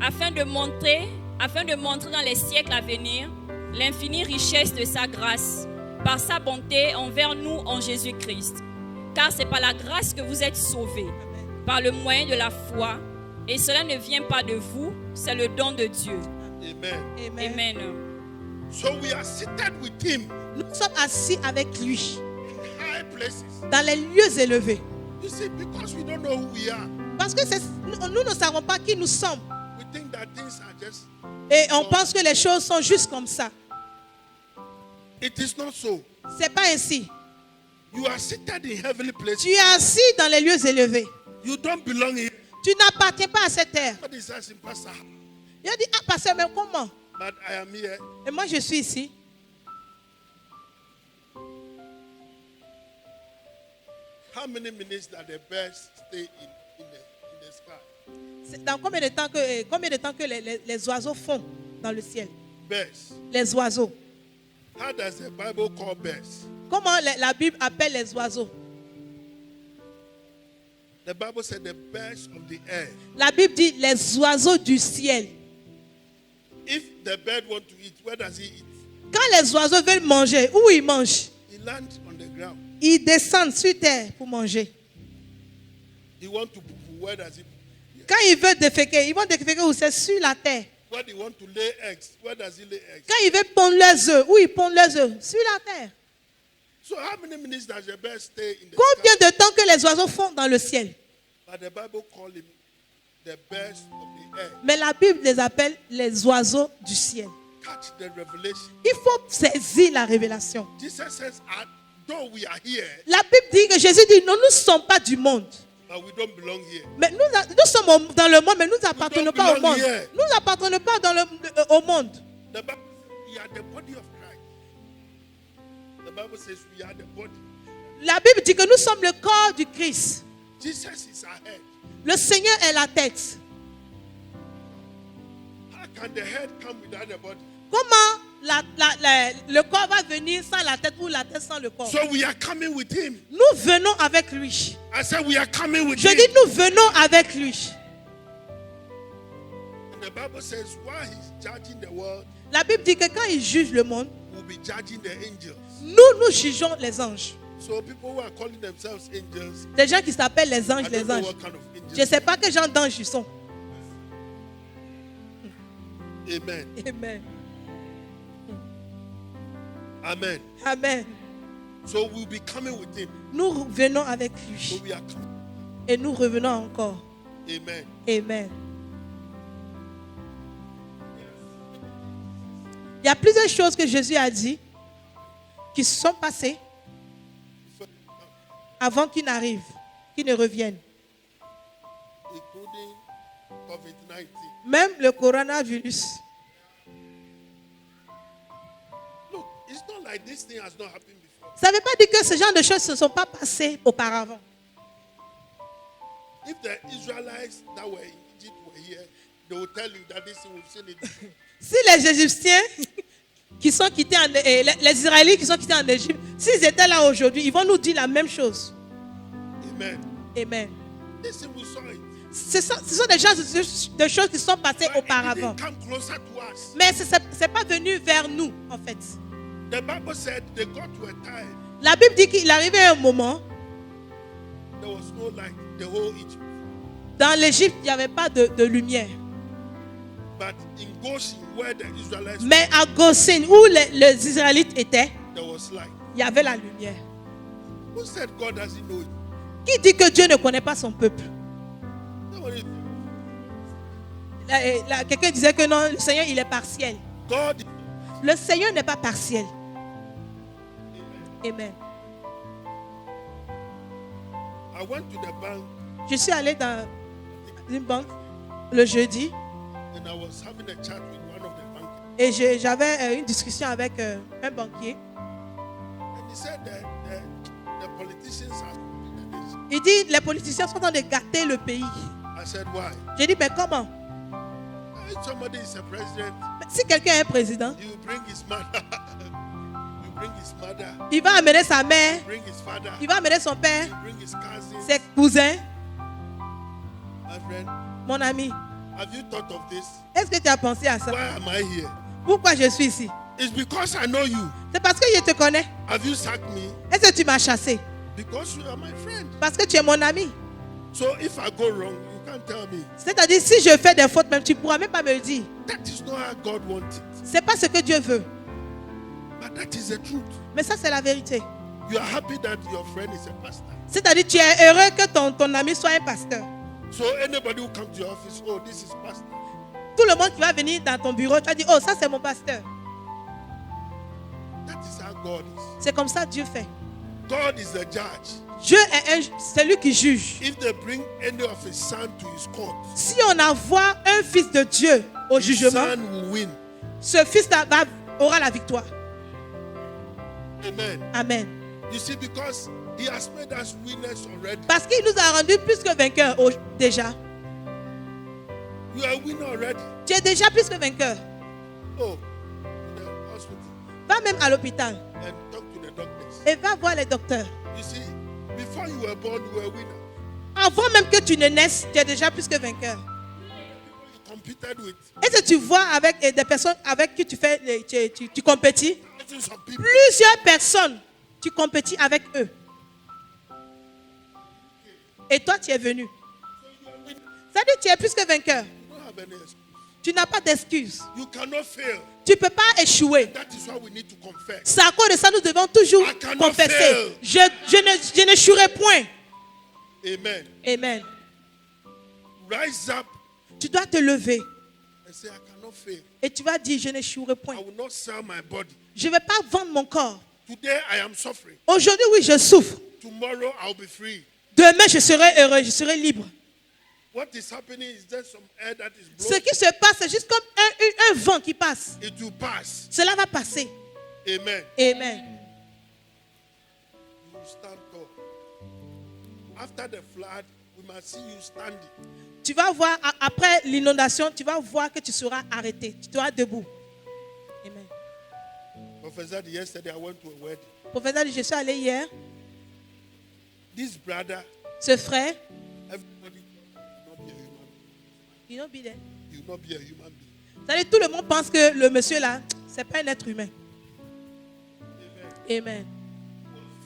afin de montrer dans les siècles à venir l'infinie richesse de sa grâce par sa bonté envers nous en Jésus-Christ. Car c'est par la grâce que vous êtes sauvés, par le moyen de la foi, et cela ne vient pas de vous, c'est le don de Dieu. Amen. Amen. Amen. So we are seated with him Nous sommes assis avec lui in high places. dans les lieux élevés. You see, because we don't know who we are, Parce que nous ne savons pas qui nous sommes. we think that things are just. Et on pense que les choses sont juste comme ça. It is not so. C'est pas ainsi. You are seated in heavenly places. Tu es assis dans les lieux élevés. You don't belong here. Tu n'appartiens pas à cette terre. What is asking, Pastor? Il a dit, ah, pasteur, mais comment? But I am here. Et moi, je suis ici. How many minutes that the birds stay in the sky? C'est dans combien de temps que les oiseaux font dans le ciel? Birds. Les oiseaux. How does the Bible call birds? Comment la Bible appelle les oiseaux? The Bible said the birds of the air. La Bible dit les oiseaux du ciel. If the bird want to eat, where does he eat? Quand les oiseaux veulent manger, où ils mangent? He lands on the ground. Ils descendent sur terre pour manger. He want to poo, where does he poo? Quand ils veulent déféquer, ils vont déféquer où? C'est sur la terre. When he want to lay eggs, where does he lay eggs? Quand ils veulent pondre leurs œufs, où ils pondent leurs œufs? Sur la terre. So how many minutes does the bird stay in the Combien sky? de temps que les oiseaux font dans le ciel? But the Bible call him the birds of the air. Mais la Bible les appelle les oiseaux du ciel. Catch the revelation. Il faut saisir la révélation. Jesus says, though we are here, La Bible dit que Jésus dit, non, nous ne sommes pas du monde. but we don't belong here. Mais nous sommes dans le monde, mais nous n'appartenons pas au belong monde. here. Nous n'appartenons pas au monde. The Bible says we are the body of Christ. The Bible says we are the body. La Bible dit que nous sommes le corps du Christ. Jesus is our head. Le Seigneur est la tête. How can the head come without the body? Comment le corps va venir sans la tête ou la tête sans le corps? So we are coming with him. Nous venons avec lui. I said we are coming with Je him. dis, nous venons avec lui. And the Bible says while he's judging the world, La Bible dit que quand il juge le monde, we'll be judging the angels. nous jugeons les anges. So people who are calling themselves angels, Des gens qui s'appellent les I anges, don't les know anges. what kind of Je ne angels. sais pas quel genre d'anges ils sont. Amen. Amen. Amen. Amen. So we'll be coming with him. Nous venons avec So lui we are coming. et nous revenons encore. Amen. Amen. Il y a plusieurs choses que Jésus a dit qui se sont passées avant qu'il n'arrive, qu'il ne revienne. Including COVID-19. Même le coronavirus. Look, it's not like this thing has not happened before. Ça ne veut pas dire que ce genre de choses ne se sont pas passées auparavant. If the Israelites that were in Egypt were here, they will tell you that this thing we've seen it before. Si les Égyptiens qui sont quittés, les Israélites qui sont quittés en Égypte, s'ils étaient là aujourd'hui, ils vont nous dire la même chose. Amen. Amen. This thing we saw it. Ce sont des choses qui sont passées But it auparavant. didn't come closer to us. Mais ce n'est pas venu vers nous, en fait. The Bible said they got to a time La Bible dit qu'il arrivait un moment, there was no light, the whole Egypt. dans l'Égypte, il n'y avait pas de lumière. But in Goshen, where the Israelites Mais à Goshen, où les Israélites étaient, there was light. il y avait la lumière. Who said God doesn't know it? Qui dit que Dieu ne connaît pas son peuple? Nobody. Quelqu'un disait que non, le Seigneur, il est partiel. God. Le Seigneur n'est pas partiel. Amen. I went to the bank Je suis allé dans une banque le jeudi and I was having a chat with one of the bankers. et j'avais une discussion avec un banquier. And he said that the politicians are in the nation. Il dit, les politiciens sont en train de gâter le pays. I said, why? J'ai dit, mais comment? If somebody is a president, Si quelqu'un est président, he will bring his mother. You bring his mother, il va amener sa mère, bring his father, il va amener son père, you bring his cousins. ses cousins. My friend, Mon ami, have you thought of this? est-ce que tu as pensé à ça? Why am I here? Pourquoi je suis ici? It's because I know you. C'est parce que je te connais. Have you sacked me? Est-ce que tu m'as chassé? Because you are my friend. Parce que tu es mon ami. So if I go wrong, you can't tell me. C'est-à-dire, si je fais des fautes, même tu ne pourras même pas me le dire. That is not how God wants it. Ce n'est pas ce que Dieu veut. But that is the truth. Mais ça, c'est la vérité. You are happy that your friend is a pastor. C'est-à-dire, tu es heureux que ton ami soit un pasteur. So anybody who comes to your office, oh, this is pastor. Tout le monde qui va venir dans ton bureau, tu vas dire, oh, ça c'est mon pasteur. That is how God is. C'est comme ça que Dieu fait. God is the judge. Dieu est celui qui juge. If they bring any of his son to his court, Si on envoie un fils de Dieu au his jugement, son will win. ce fils-là aura la victoire. Amen. Amen. You see, because he has made us winners already. Parce qu'il nous a rendus plus que vainqueurs déjà. You are a winner already. Tu es déjà plus que vainqueur. Oh, to the hospital Va même à l'hôpital and talk to the doctors. et va voir les docteurs. You see, before you were born, you were a winner. Avant même que tu ne naisses, tu es déjà plus que vainqueur. You competed with Est-ce que tu vois avec des personnes avec qui tu compétis? thousands of people. Plusieurs personnes, tu compétis avec eux. Et toi, tu es venu. C'est-à-dire que tu es plus que vainqueur. You don't have any excuse. Tu n'as pas d'excuses. You cannot fail. Tu ne peux pas échouer. That is why we need to confess. C'est à cause de ça nous devons toujours I cannot confesser. fail. Je n'échouerai point. Amen. Amen. Rise up Tu dois te lever and say, I cannot fail. et tu vas dire, je n'échouerai point. I will not sell my body. Je ne vais pas vendre mon corps. Today I am suffering. Aujourd'hui, oui, je souffre. Tomorrow I'll be free. Demain, je serai heureux, je serai libre. What is happening is just some air that is Ce blowing. qui se passe, c'est juste comme un vent qui passe. It will pass. Cela va passer. Amen. Amen. You will stand tall. After the flood, we must see you standing. Tu vas voir, après l'inondation, tu vas voir que tu seras arrêté. Tu seras debout. Amen. Professor, yesterday I went to a wedding. Professeur, je suis allé hier. This brother, Ce frère, everybody will not be a human being. you know, be there. He will not be a human being. C'est-à-dire, tout le monde pense que le monsieur là, c'est pas un être humain. Amen. Amen.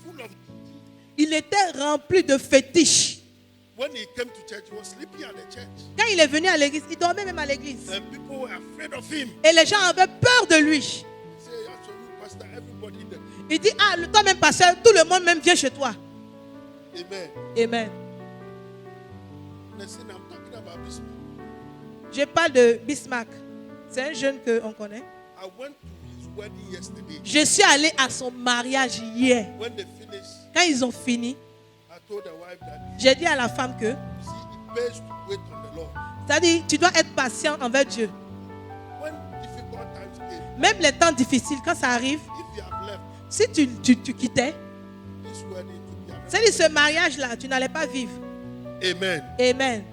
Full of duty. Il était rempli de fétiches. When he came to church, he was sleeping at the church. Quand il est venu à l'église, il dormait même à l'église. And people were afraid of him. Et les gens avaient peur de lui. He said, "As for you, pastor, everybody there." Il dit, ah, toi-même, pasteur, tout le monde même vient chez toi. Amen. Amen. Listen, I'm talking about this man. Je parle de Bismarck. C'est un jeune qu'on connaît. I went to his wedding yesterday. Je suis allé à son mariage hier. When they finished, Quand ils ont fini, I told the wife that, j'ai dit à la femme que, you see, it pays to wait on the Lord. c'est-à-dire, tu dois être patient envers Dieu. When difficult times came, Même les temps difficiles, quand ça arrive, if you have left, si tu quittais, this wedding to be a c'est-à-dire ce mariage-là, tu n'allais pas vivre. Amen. Amen.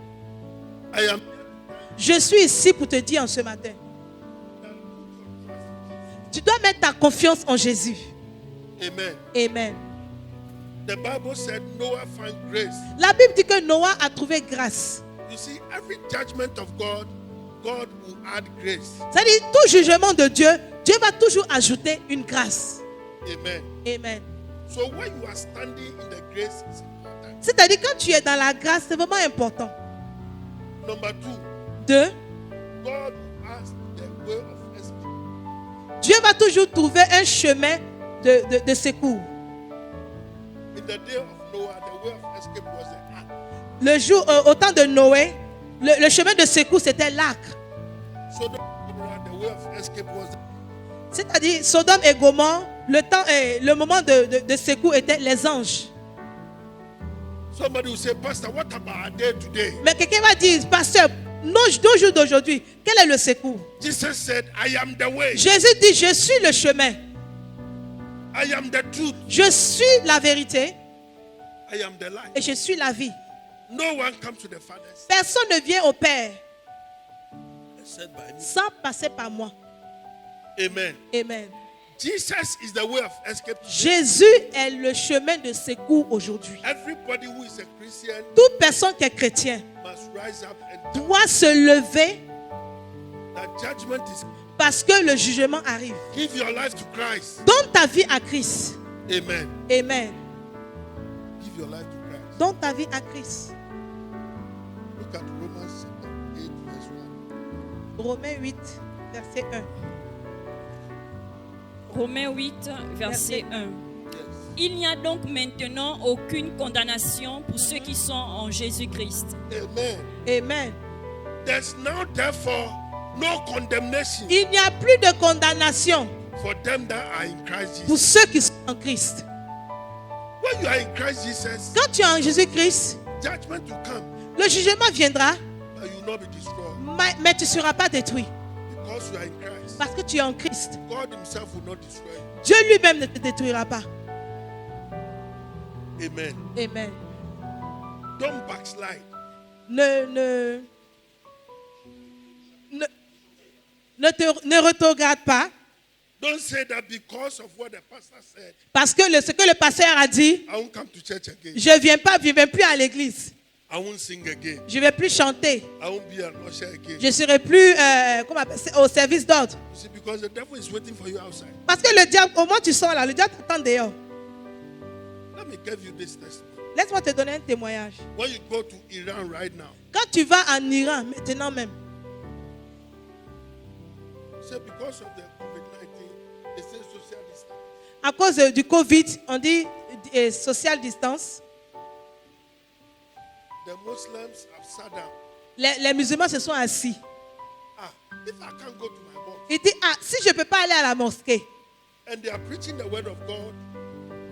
I am Je suis ici pour te dire en ce matin, tu dois mettre ta confiance en Jésus. Amen. Amen. The Bible said Noah found grace. La Bible dit que Noah a trouvé grâce. You see, every judgment of God, God will add grace. C'est-à-dire, tout jugement de Dieu, Dieu va toujours ajouter une grâce. Amen. Amen. So when you are standing in the grace, it's important. C'est-à-dire, quand tu es dans la grâce, c'est vraiment important. Number 2, Deux, God will ask the way of escape. Dieu va toujours trouver un chemin de secours. In the day of Noah, the way of escape was the ark. Le jour, au temps de Noé, le chemin de secours, c'était l'arc. Sodom and Gomorrah, the way of escape was the C'est-à-dire, Sodome et Gomorrhe, le moment de secours était les anges. Somebody will say, Pastor, what about our day today? Mais quelqu'un va dire, pasteur, nos jours d'aujourd'hui, quel est le secours? Jesus said, I am the way, Jésus dit, je suis le chemin, I am the truth, je suis la vérité I am the light. et je suis la vie. No one comes to the Father Personne ne vient au Père except by me. sans passer par moi. Amen. Amen. Jesus is the way of escape. Jésus est le chemin de secours aujourd'hui. Everybody who is a Christian Toute personne qui est chrétien must rise up and tell doit se lever that judgment is. parce que le jugement arrive. Give your life to Christ. Donne ta vie à Christ. Amen. Amen. Give your life to Christ. Donne ta vie à Christ. Look at Romans chapter 8, verse 1. Romains 8, verset 1. Romains 8, verset 1. Yes. Il n'y a donc maintenant aucune condamnation pour ceux qui sont en Jésus-Christ. Amen. Amen. There's now therefore no condemnation Il n'y a plus de condamnation for them that are in Christ pour Jesus. ceux qui sont en Christ. When you are in Christ Jesus, Quand tu es en Jésus-Christ, judgment will come, le jugement viendra, but you will not be destroyed mais tu ne seras pas détruit because you are in Christ. parce que tu es en Christ. God Himself will not destroy you. Dieu lui-même ne te détruira pas. Amen. Amen. Don't backslide. Ne retrograde pas Don't say that because of what the pastor said, parce que ce que le pasteur a dit, I won't come to church again. je ne viens plus à l'église. I won't sing again. Je ne vais plus chanter. I won't be an usher again. Je ne serai plus au service d'ordre. You see, because the devil is waiting for you outside. Parce que le diable, au moment où tu sors là, le diable t'attend dehors. Let me give you this testimony. Laisse-moi te donner un témoignage. When you go to Iran right now, Quand tu vas en Iran, maintenant même, say because of the COVID-19, they say social distance. à cause du Covid, on dit social distance, The Muslims have sat down. les musulmans se sont assis. If I can't go to my mosque Il dit, ah, si je ne peux pas aller à la mosquée, and they are preaching the word of God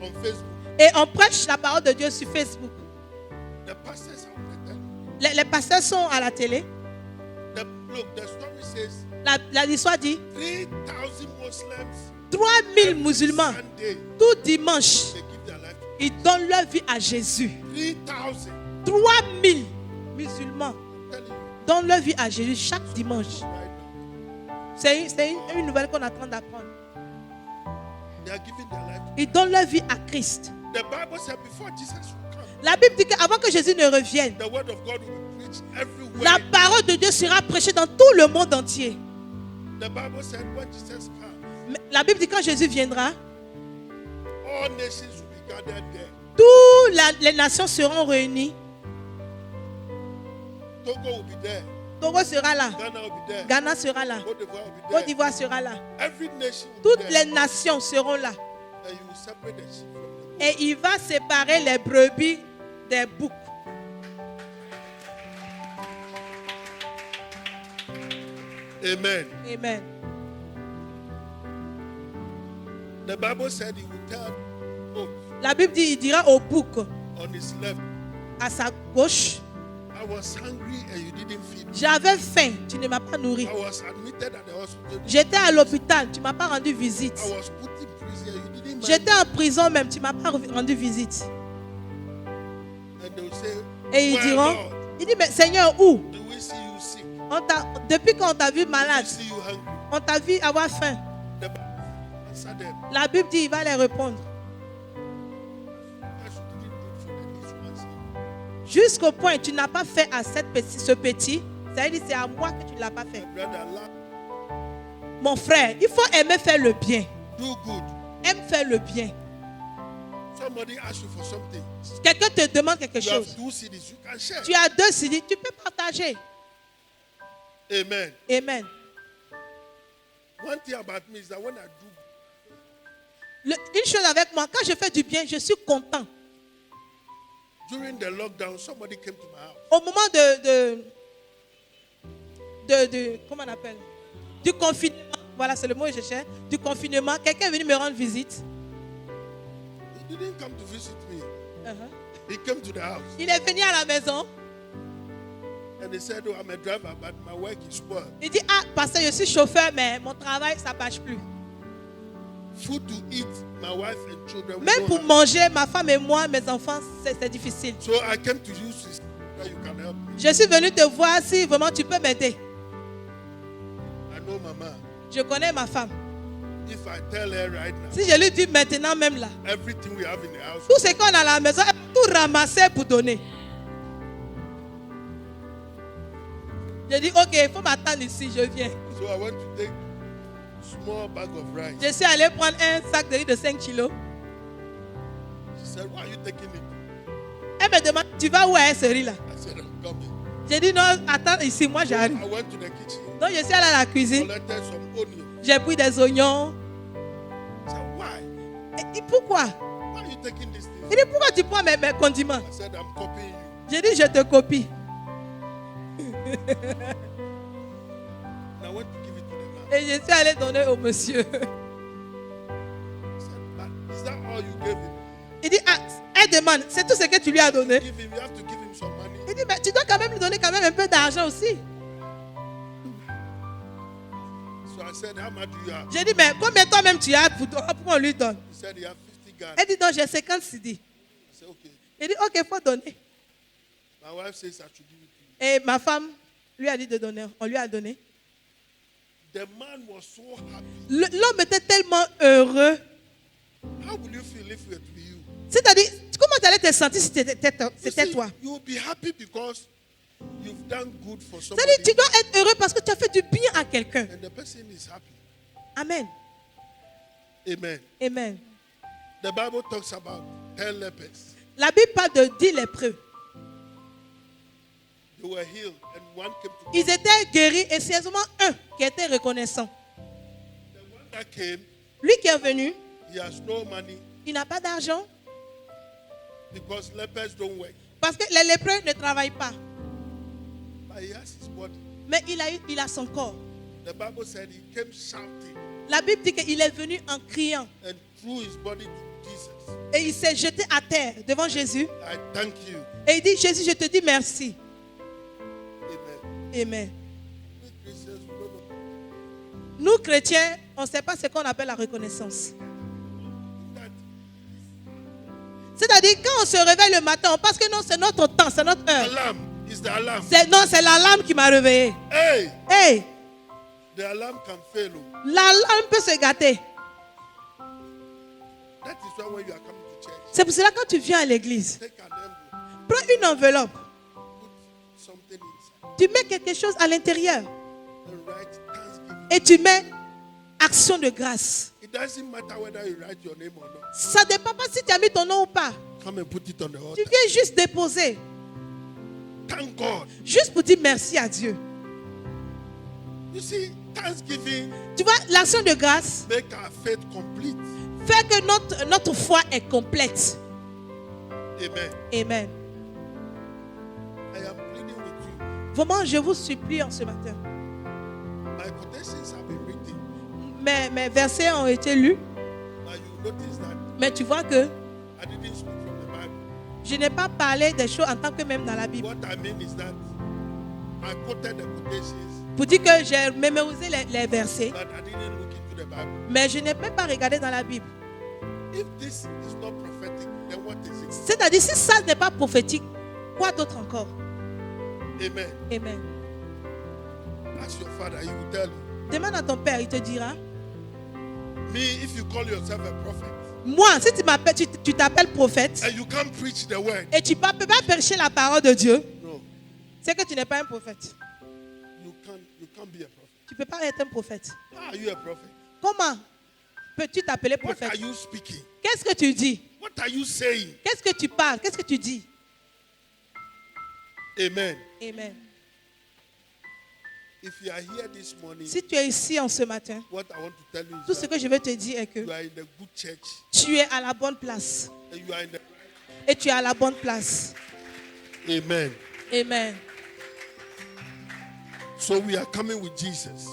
on Facebook, et on prêche la parole de Dieu sur Facebook, the pastors are on the television. les pasteurs sont à la télé, Look, the story says l'histoire dit, 3,000 Muslims 3000 musulmans, Sunday tout dimanche, they give their life to ils donnent leur vie à Jésus. 3,000. 3000 musulmans I'm telling you donnent leur vie à Jésus chaque dimanche. right now. C'est une nouvelle qu'on est en train d'apprendre. They are giving their life. Ils donnent leur vie à Christ. The Bible said before Jesus will come, La Bible dit qu'avant que Jésus ne revienne, the word of God will be preached everywhere. la parole de Dieu sera prêchée dans tout le monde entier. The Bible said when Jesus comes, Mais la Bible dit que quand Jésus viendra, all nations will be gathered there. Toutes les nations seront réunies. Togo will be there. Togo sera là. Ghana will be there. Ghana sera là. Côte d'Ivoire will be Côte there. d'Ivoire sera là. Every nation will Toutes be there. les nations seront là. And you will separate the sheep from the goat. Et il va séparer les brebis des boucs. Amen. Amen. The Bible said he will tell goat La Bible dit, il dira au bouc on his left, à sa gauche, I was hungry and you didn't feed me. j'avais faim, tu ne m'as pas nourri. I was admitted at the hospital. J'étais à l'hôpital, tu ne m'as pas rendu visite. I was put in prison. You didn't mind J'étais me. en prison même, tu ne m'as pas rendu visite. And they will say, Et ils where, diront, Lord, il dit, mais Seigneur, où? do we see you sick? Depuis qu'on t'a vu Do we malade, see you hungry? on t'a vu avoir faim. The Bible answered them. La Bible dit, il va les répondre. As you didn't do it for the least ones here. Jusqu'au point où tu n'as pas fait à ce petit, ça veut dire c'est à moi que tu ne l'as pas fait. My brother, love, Mon frère, il faut aimer faire le bien. do good. Aime faire le bien. Somebody asks you for something. Quelqu'un te demande quelque You have chose. 2 CDs. You can share. Tu as 2 CD, tu peux partager. Amen. Amen. One thing about me is that when I do, Une chose avec moi, quand je fais du bien, je suis content. during the lockdown, somebody came to my house. Au moment comment on appelle? Du confinement, voilà, c'est le mot que je cherche. Du confinement, quelqu'un est venu me rendre visite. He didn't come to visit me. Uh-huh. He came to the house Il est venu à la maison. and he said, "Oh, I'm a driver, but my work is spoiled. Il dit, ah, parce que je suis chauffeur, mais mon travail, ça ne marche plus. Food to eat, my wife and children. we Même don't pour have." manger, ma femme et moi, mes enfants, c'est difficile. So I came to you to see that you can help me. Je suis venu te voir si vraiment tu peux m'aider. I know Mama. Je connais ma femme. If I tell her right now, Si je lui dis maintenant même là, everything we have in the house, tout ce qu'on a à la maison, elle va tout ramasser pour donner. Je dis, ok, il faut m'attendre ici, je viens. so I went to take small bag of rice. Je suis allé prendre un sac de riz de 5 kilos. She said, "Why are you taking it?" Elle me demande, tu vas où avec ce riz là? I said, "I'm coming." J'ai dit, non, attends ici, moi j'arrive. I went to the kitchen, Donc je suis allé à la cuisine, collected some onion. j'ai pris des oignons. I said, "Why? Il dit, pourquoi? Why are you taking this thing?" Il dit, pourquoi tu prends mes condiments? I said, "I'm copying you." J'ai dit, je te copie. And I went to give it to the man. Et je suis allé donner au monsieur. I said, "But is that all you gave him? Il dit, ah, elle demande, c'est tout ce que tu lui as donné? Give him, you have to give him some money." Il dit, mais tu dois quand même lui donner quand même un peu d'argent aussi. So I said, "How much do you have?" J'ai dit, mais combien toi-même tu as pour qu'on lui donne? He said, "You have 50 Ghana." Elle dit, non, j'ai 50 CD. I said, "Okay." Il dit, ok, il faut donner. My wife says I should give it to you. Et ma femme lui a dit de donner. On lui a donné. The man was so happy. L'homme était tellement heureux. How will you feel if it were to be you? C'est-à-dire, comment tu allais te sentir si You c'était see, toi? you will be happy because you've done good for C'est-à-dire, somebody tu dois être heureux parce que tu as fait du bien à quelqu'un. and the person is happy. Amen. Amen. Amen. The Bible talks about 10 lepers. La Bible parle de 10 lépreux. They were healed and one came to Ils étaient guéris et c'est seulement un qui était reconnaissant. the one that came. Lui qui est venu, He has no money il n'a pas d'argent because lepers don't work. parce que les lépreux ne travaillent pas. But he has his body. Mais il a son corps. The Bible said he came shouting La Bible dit qu'il est venu en criant and threw his body to Jesus. et il s'est jeté à terre devant Jésus I thank you. et il dit, Jésus, je te dis merci. Amen. Amen. We Christians, we don't know Nous, chrétiens, on ne sait pas ce qu'on appelle la reconnaissance. that. C'est-à-dire, quand on se réveille le matin, on pense que non, c'est notre temps, c'est notre heure. Alarm is the alarm. Non, c'est l'alarme qui m'a réveillé. Hey, Hey, the alarm can fail. Oh. l'alarme peut se gâter. That is why when you are coming to church, C'est pour cela que quand tu viens à l'église, take an envelope, prends une enveloppe, put something inside, tu mets quelque chose à l'intérieur and write thanksgiving. et tu mets action de grâce. It doesn't matter whether you write your name or not. Ça ne dépend pas si tu as mis ton nom ou pas. Come and put it on the Tu altar. viens juste déposer. Thank God. Juste pour dire merci à Dieu. You see, thanksgiving Tu vois, l'action de grâce make our faith complete. fait que notre foi est complète. Amen. Amen. I am pleading with you. Vraiment, je vous supplie en ce matin. My quotations have been written. Mes versets ont été lus, Now you notice that mais tu vois que I didn't speak from the Bible. je n'ai pas parlé des choses en tant que même dans la Bible. What I mean is that I quoted the quotations, Pour dire que j'ai mémorisé les versets, but I didn't look into the Bible. mais je n'ai même pas regardé dans la Bible. If this is not prophetic, then what is it? C'est-à-dire, si ça n'est pas prophétique, quoi d'autre encore? Amen. Amen. Ask your father, he will tell you. Demande à ton père, il te dira. Me, if you call yourself a prophet Moi, si tu t'appelles prophète and you can't preach the word, et tu ne peux pas prêcher la parole de Dieu, no, c'est que tu n'es pas un prophète. you can't be a prophet. Tu ne peux pas être un prophète. How are you a prophet? Comment peux-tu t'appeler What prophète? are you speaking? Qu'est-ce que tu dis? What are you saying? Qu'est-ce que tu parles? Qu'est-ce que tu dis? Amen. Amen. If you are here this morning, Si tu es ici en ce matin, what I want to tell you tout is ce that que je veux te dire est que you are in the good church tu es à la bonne place. and you are in the Et tu es à la bonne place. Amen. Amen. So we are coming with Jesus.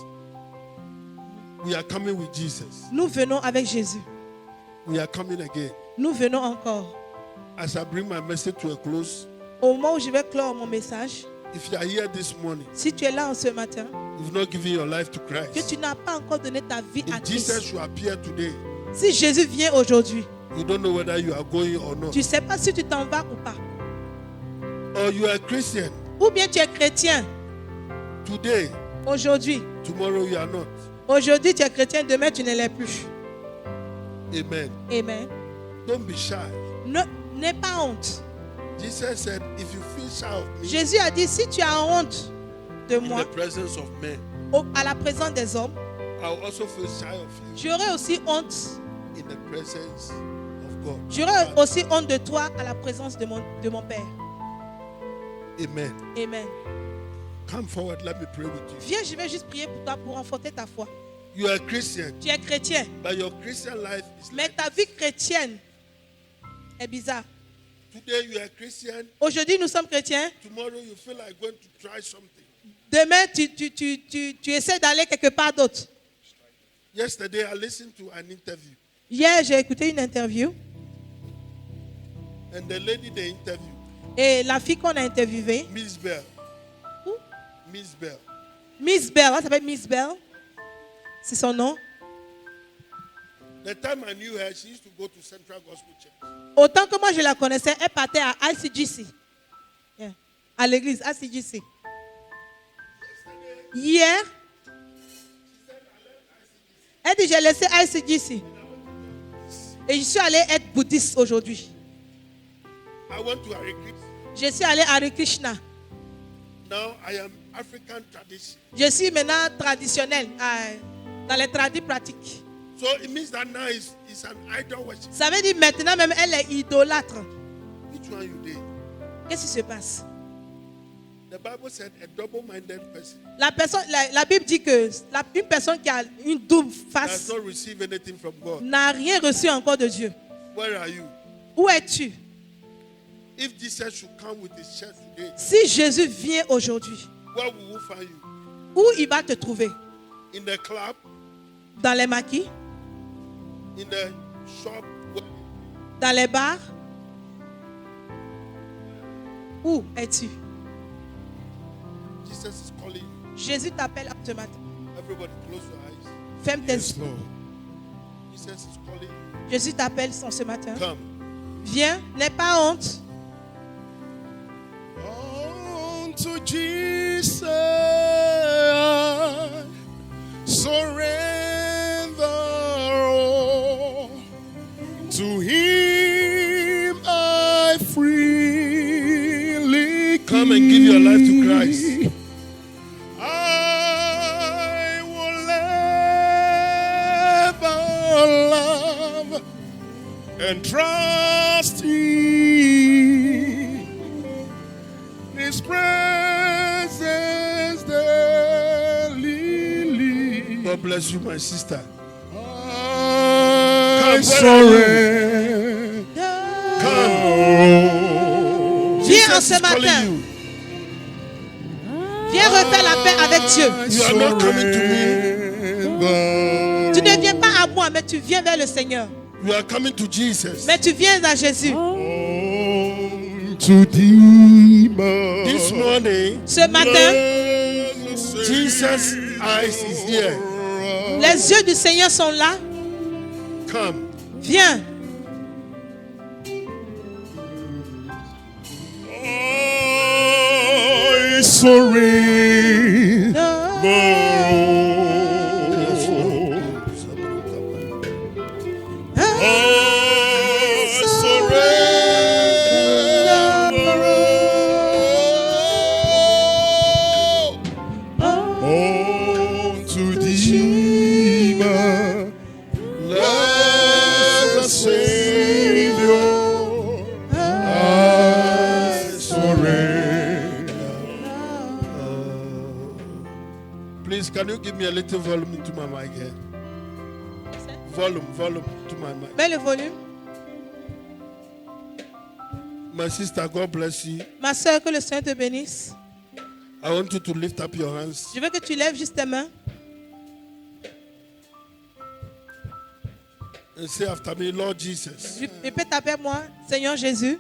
We are coming with Jesus. Nous venons avec Jésus. We are coming again. Nous venons encore. As I bring my message to a close, Au moment où je vais clore mon message, if you are here this morning, si tu es là en ce matin, you've not given your life to que Christ. tu n'as pas encore donné ta vie à If Jesus Christ, should appear today, si Jésus vient aujourd'hui, you don't know whether you are going or not. tu ne sais pas si tu t'en vas ou pas. Or you are a Christian. Ou bien tu es chrétien Today, aujourd'hui. tomorrow you are not. Aujourd'hui tu es chrétien, demain tu ne l'es plus. Amen. Amen. Don't be shy. N'aie pas honte. Jesus said, if you feel shy of me Jésus a dit, si tu as honte de in moi the presence of men, à la présence des hommes, I will also feel shy of you j'aurai aussi honte. in the presence of God. J'aurai aussi honte de toi à la présence de mon Père. Amen. Amen. Come forward, let me pray with you. Viens, je vais juste prier pour toi pour renforcer ta foi. You are a Christian, Tu es chrétien, but your Christian life is mais like ta vie chrétienne est bizarre. today you are a Christian, Aujourd'hui, nous sommes chrétiens. tomorrow you feel like going to try something. Demain, tu essaies d'aller quelque part d'autre. Yesterday I listened to an interview, Hier, j'ai écouté une interview and the lady they interviewed, et la fille qu'on a interviewée, Miss Bell. Who? Miss Bell. Miss Bell, elle s'appelle Miss Bell. C'est son nom. The time I knew her, she used to go to Central Gospel Church. Autant que moi je la connaissais, elle partait à ICGC. Yeah. À l'église, ICGC. Hier, elle dit j'ai laissé ICGC. Et je suis allée être bouddhiste aujourd'hui. I went to Hare Krishna. Je suis allée à Hare Krishna. Now I am African tradition. Je suis maintenant traditionnelle dans les tradis pratiques. So it means that now it's an idol worship. Ça veut dire maintenant même elle est idolâtre. Which one you did? Qu'est-ce qui se passe? The Bible said a double-minded person La Bible dit que une personne qui a une double does face not receive anything from God. n'a rien reçu encore de Dieu. Where are you? Où es-tu? If Jesus should come with his church today, Si Jésus vient aujourd'hui, where will we find you? où il va te trouver? In the club? Dans les maquis? In the shop? Dans les bars? Où es-tu? Jesus is calling you. Jésus t'appelle ce matin. Everybody close your eyes. Ferme tes yeux. Lord. Jesus is calling you. Jésus t'appelle ce matin. Come. Viens, n'aie pas honte. Unto Jesus I surrender all. To him I freely come and give your life to Christ. I will ever love and trust him. God bless you, my sister. I surrender. Viens en Jesus ce is calling matin. you. Viens refaire la paix avec Dieu. You are not coming to me. Tu ne viens pas à moi, mais tu viens vers le Seigneur. You are coming to Jesus. Mais tu viens à Jésus. To thee, my This morning, Ce matin, Jesus' eyes is here. les yeux du Seigneur sont là. Come. Viens. I surrender. To thee, my blessed Savior, I surrender. Please, can you give me a little volume into my mic here? Volume to my mic. Mets le volume. My sister, God bless you. Ma soeur, que le Seigneur te bénisse. I want you to lift up your hands. Je veux que tu lèves juste tes mains And say after me, Lord Jesus, répète après moi, Seigneur Jésus,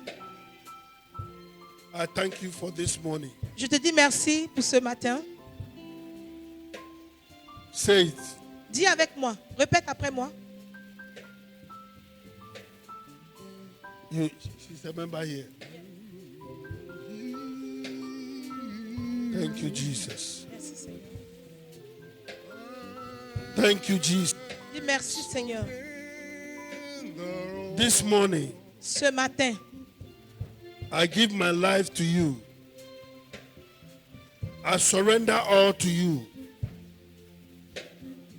I thank you for this morning. je te dis merci pour ce matin. Say it. Dis avec moi, répète après moi. She's a member here. Thank you, Jesus. Merci Seigneur. Thank you, Jesus. Dis merci Seigneur. This morning, Ce matin, I give my life to you. I surrender all to you.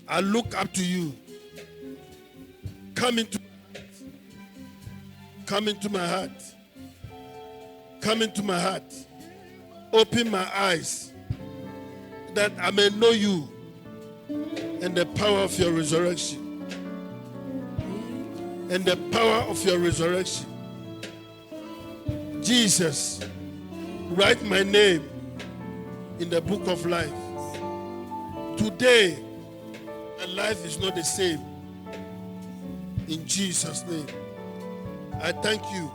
I look up to you. Come into my heart. Come into my heart. Open my eyes that I may know you and the power of your resurrection. And the power of your resurrection. Jesus, write my name in the book of life. Today, my life is not the same. In Jesus' name, I thank you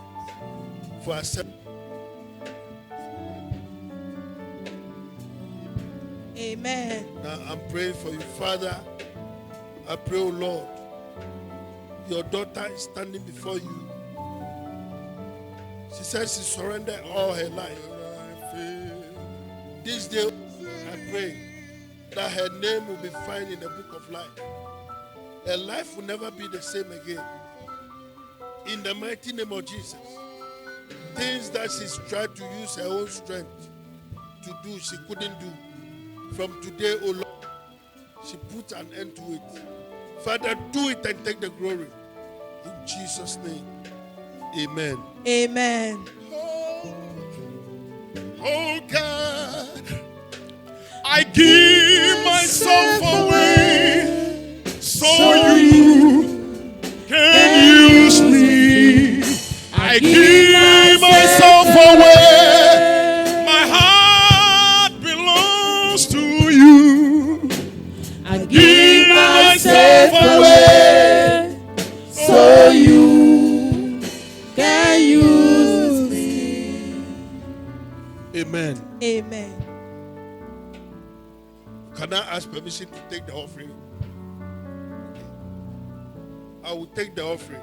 for accepting. Amen. Now I'm praying for you, Father. I pray, oh Lord, your daughter is standing before you. She says she surrendered all her life. This day, I pray that her name will be found in the book of life. Her life will never be the same again. In the mighty name of Jesus. Things that she's tried to use her own strength to do, she couldn't do. From today, oh Lord, she put an end to it. Father, do it and take the glory. In Jesus' name, amen. Amen. Oh God, I give myself away so you can use me. I give myself away. My heart belongs to you. I give myself away so you can use me. Amen. Amen. Can I ask permission to take the offering? I will take the offering.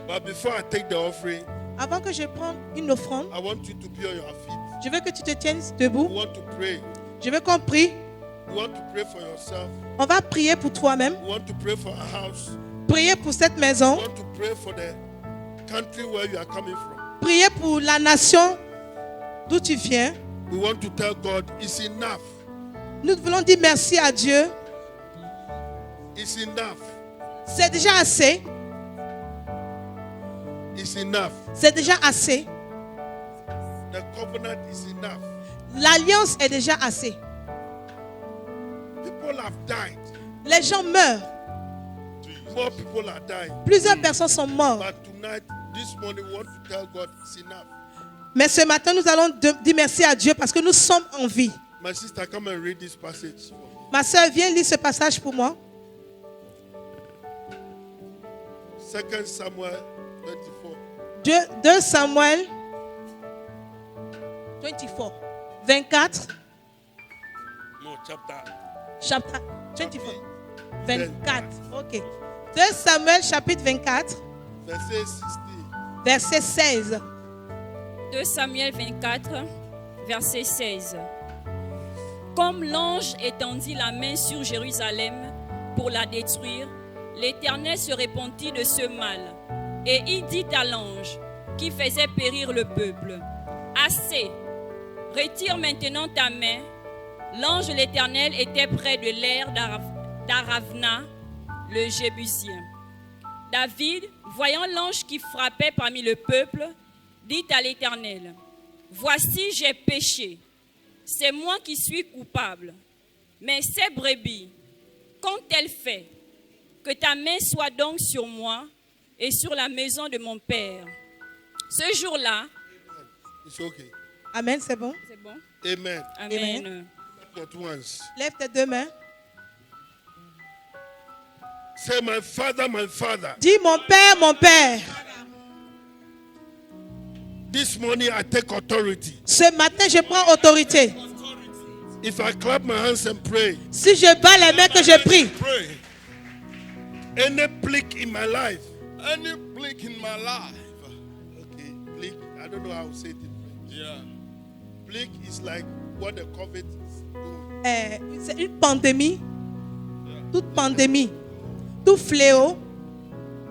But before I take the offering, Avant que je prenne une offrande, I want you to be on your feet. je veux que tu te tiennes We debout. want to pray. Je veux qu'on prie. We want to pray for yourself. On va prier pour toi-même. We want to pray for our house. Prier pour cette maison. We want to pray for the country where you are coming from. Prier pour la nation d'où tu viens. We want to tell God, it's enough. Nous voulons dire merci à Dieu. It's enough. C'est déjà assez. It's enough. C'est déjà assez. The covenant is enough. L'alliance est déjà assez. People have died. Les gens meurent. More people are dying. Plusieurs personnes sont mortes. But tonight, this morning, we want to tell God it's enough. Mais ce matin, nous allons dire merci à Dieu parce que nous sommes en vie. My sister, come and read this passage for me. Ma soeur, viens lire ce passage pour moi. 2 Samuel 24. 2 Samuel 24. No, chapter. Chapitre 24. 24. Ok. 2 Samuel chapitre 24, Verset 16. verset 16. 2 Samuel 24, verset 16. Comme l'ange étendit la main sur Jérusalem pour la détruire, l'Éternel se repentit de ce mal. Et il dit à l'ange qui faisait périr le peuple, « Assez, retire maintenant ta main. » L'ange de l'Éternel était près de l'aire d'Aravna, le Jébusien. David, voyant l'ange qui frappait parmi le peuple, dit à l'Éternel, « Voici, j'ai péché. C'est moi qui suis coupable. Mais ces brebis, qu'ont-elles fait? Que ta main soit donc sur moi et sur la maison de mon père. » Ce jour-là, It's okay. Amen, c'est bon. c'est bon? Amen. Amen. Not once. Lève tes deux mains. Say, my father. Dis, mon Père. This morning I take authority. Ce matin, je prends autorité. If I clap my hands and pray, Si je bats les mains que je prie, Pray. any plague in my life. Any plague in my life. Okay, plague. I don't know how to say it in French. Yeah. Plague is like what the COVID is doing. c'est une pandémie. Toute pandémie. Tout fléau.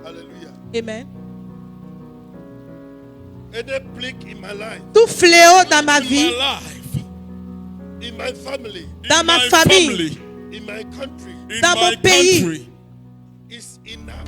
Hallelujah. Amen. Any plague in my life, Tout fléau dans ma In vie, my life. in my family, dans in ma my famille, family, in my country, in dans my mon pays. country. is enough.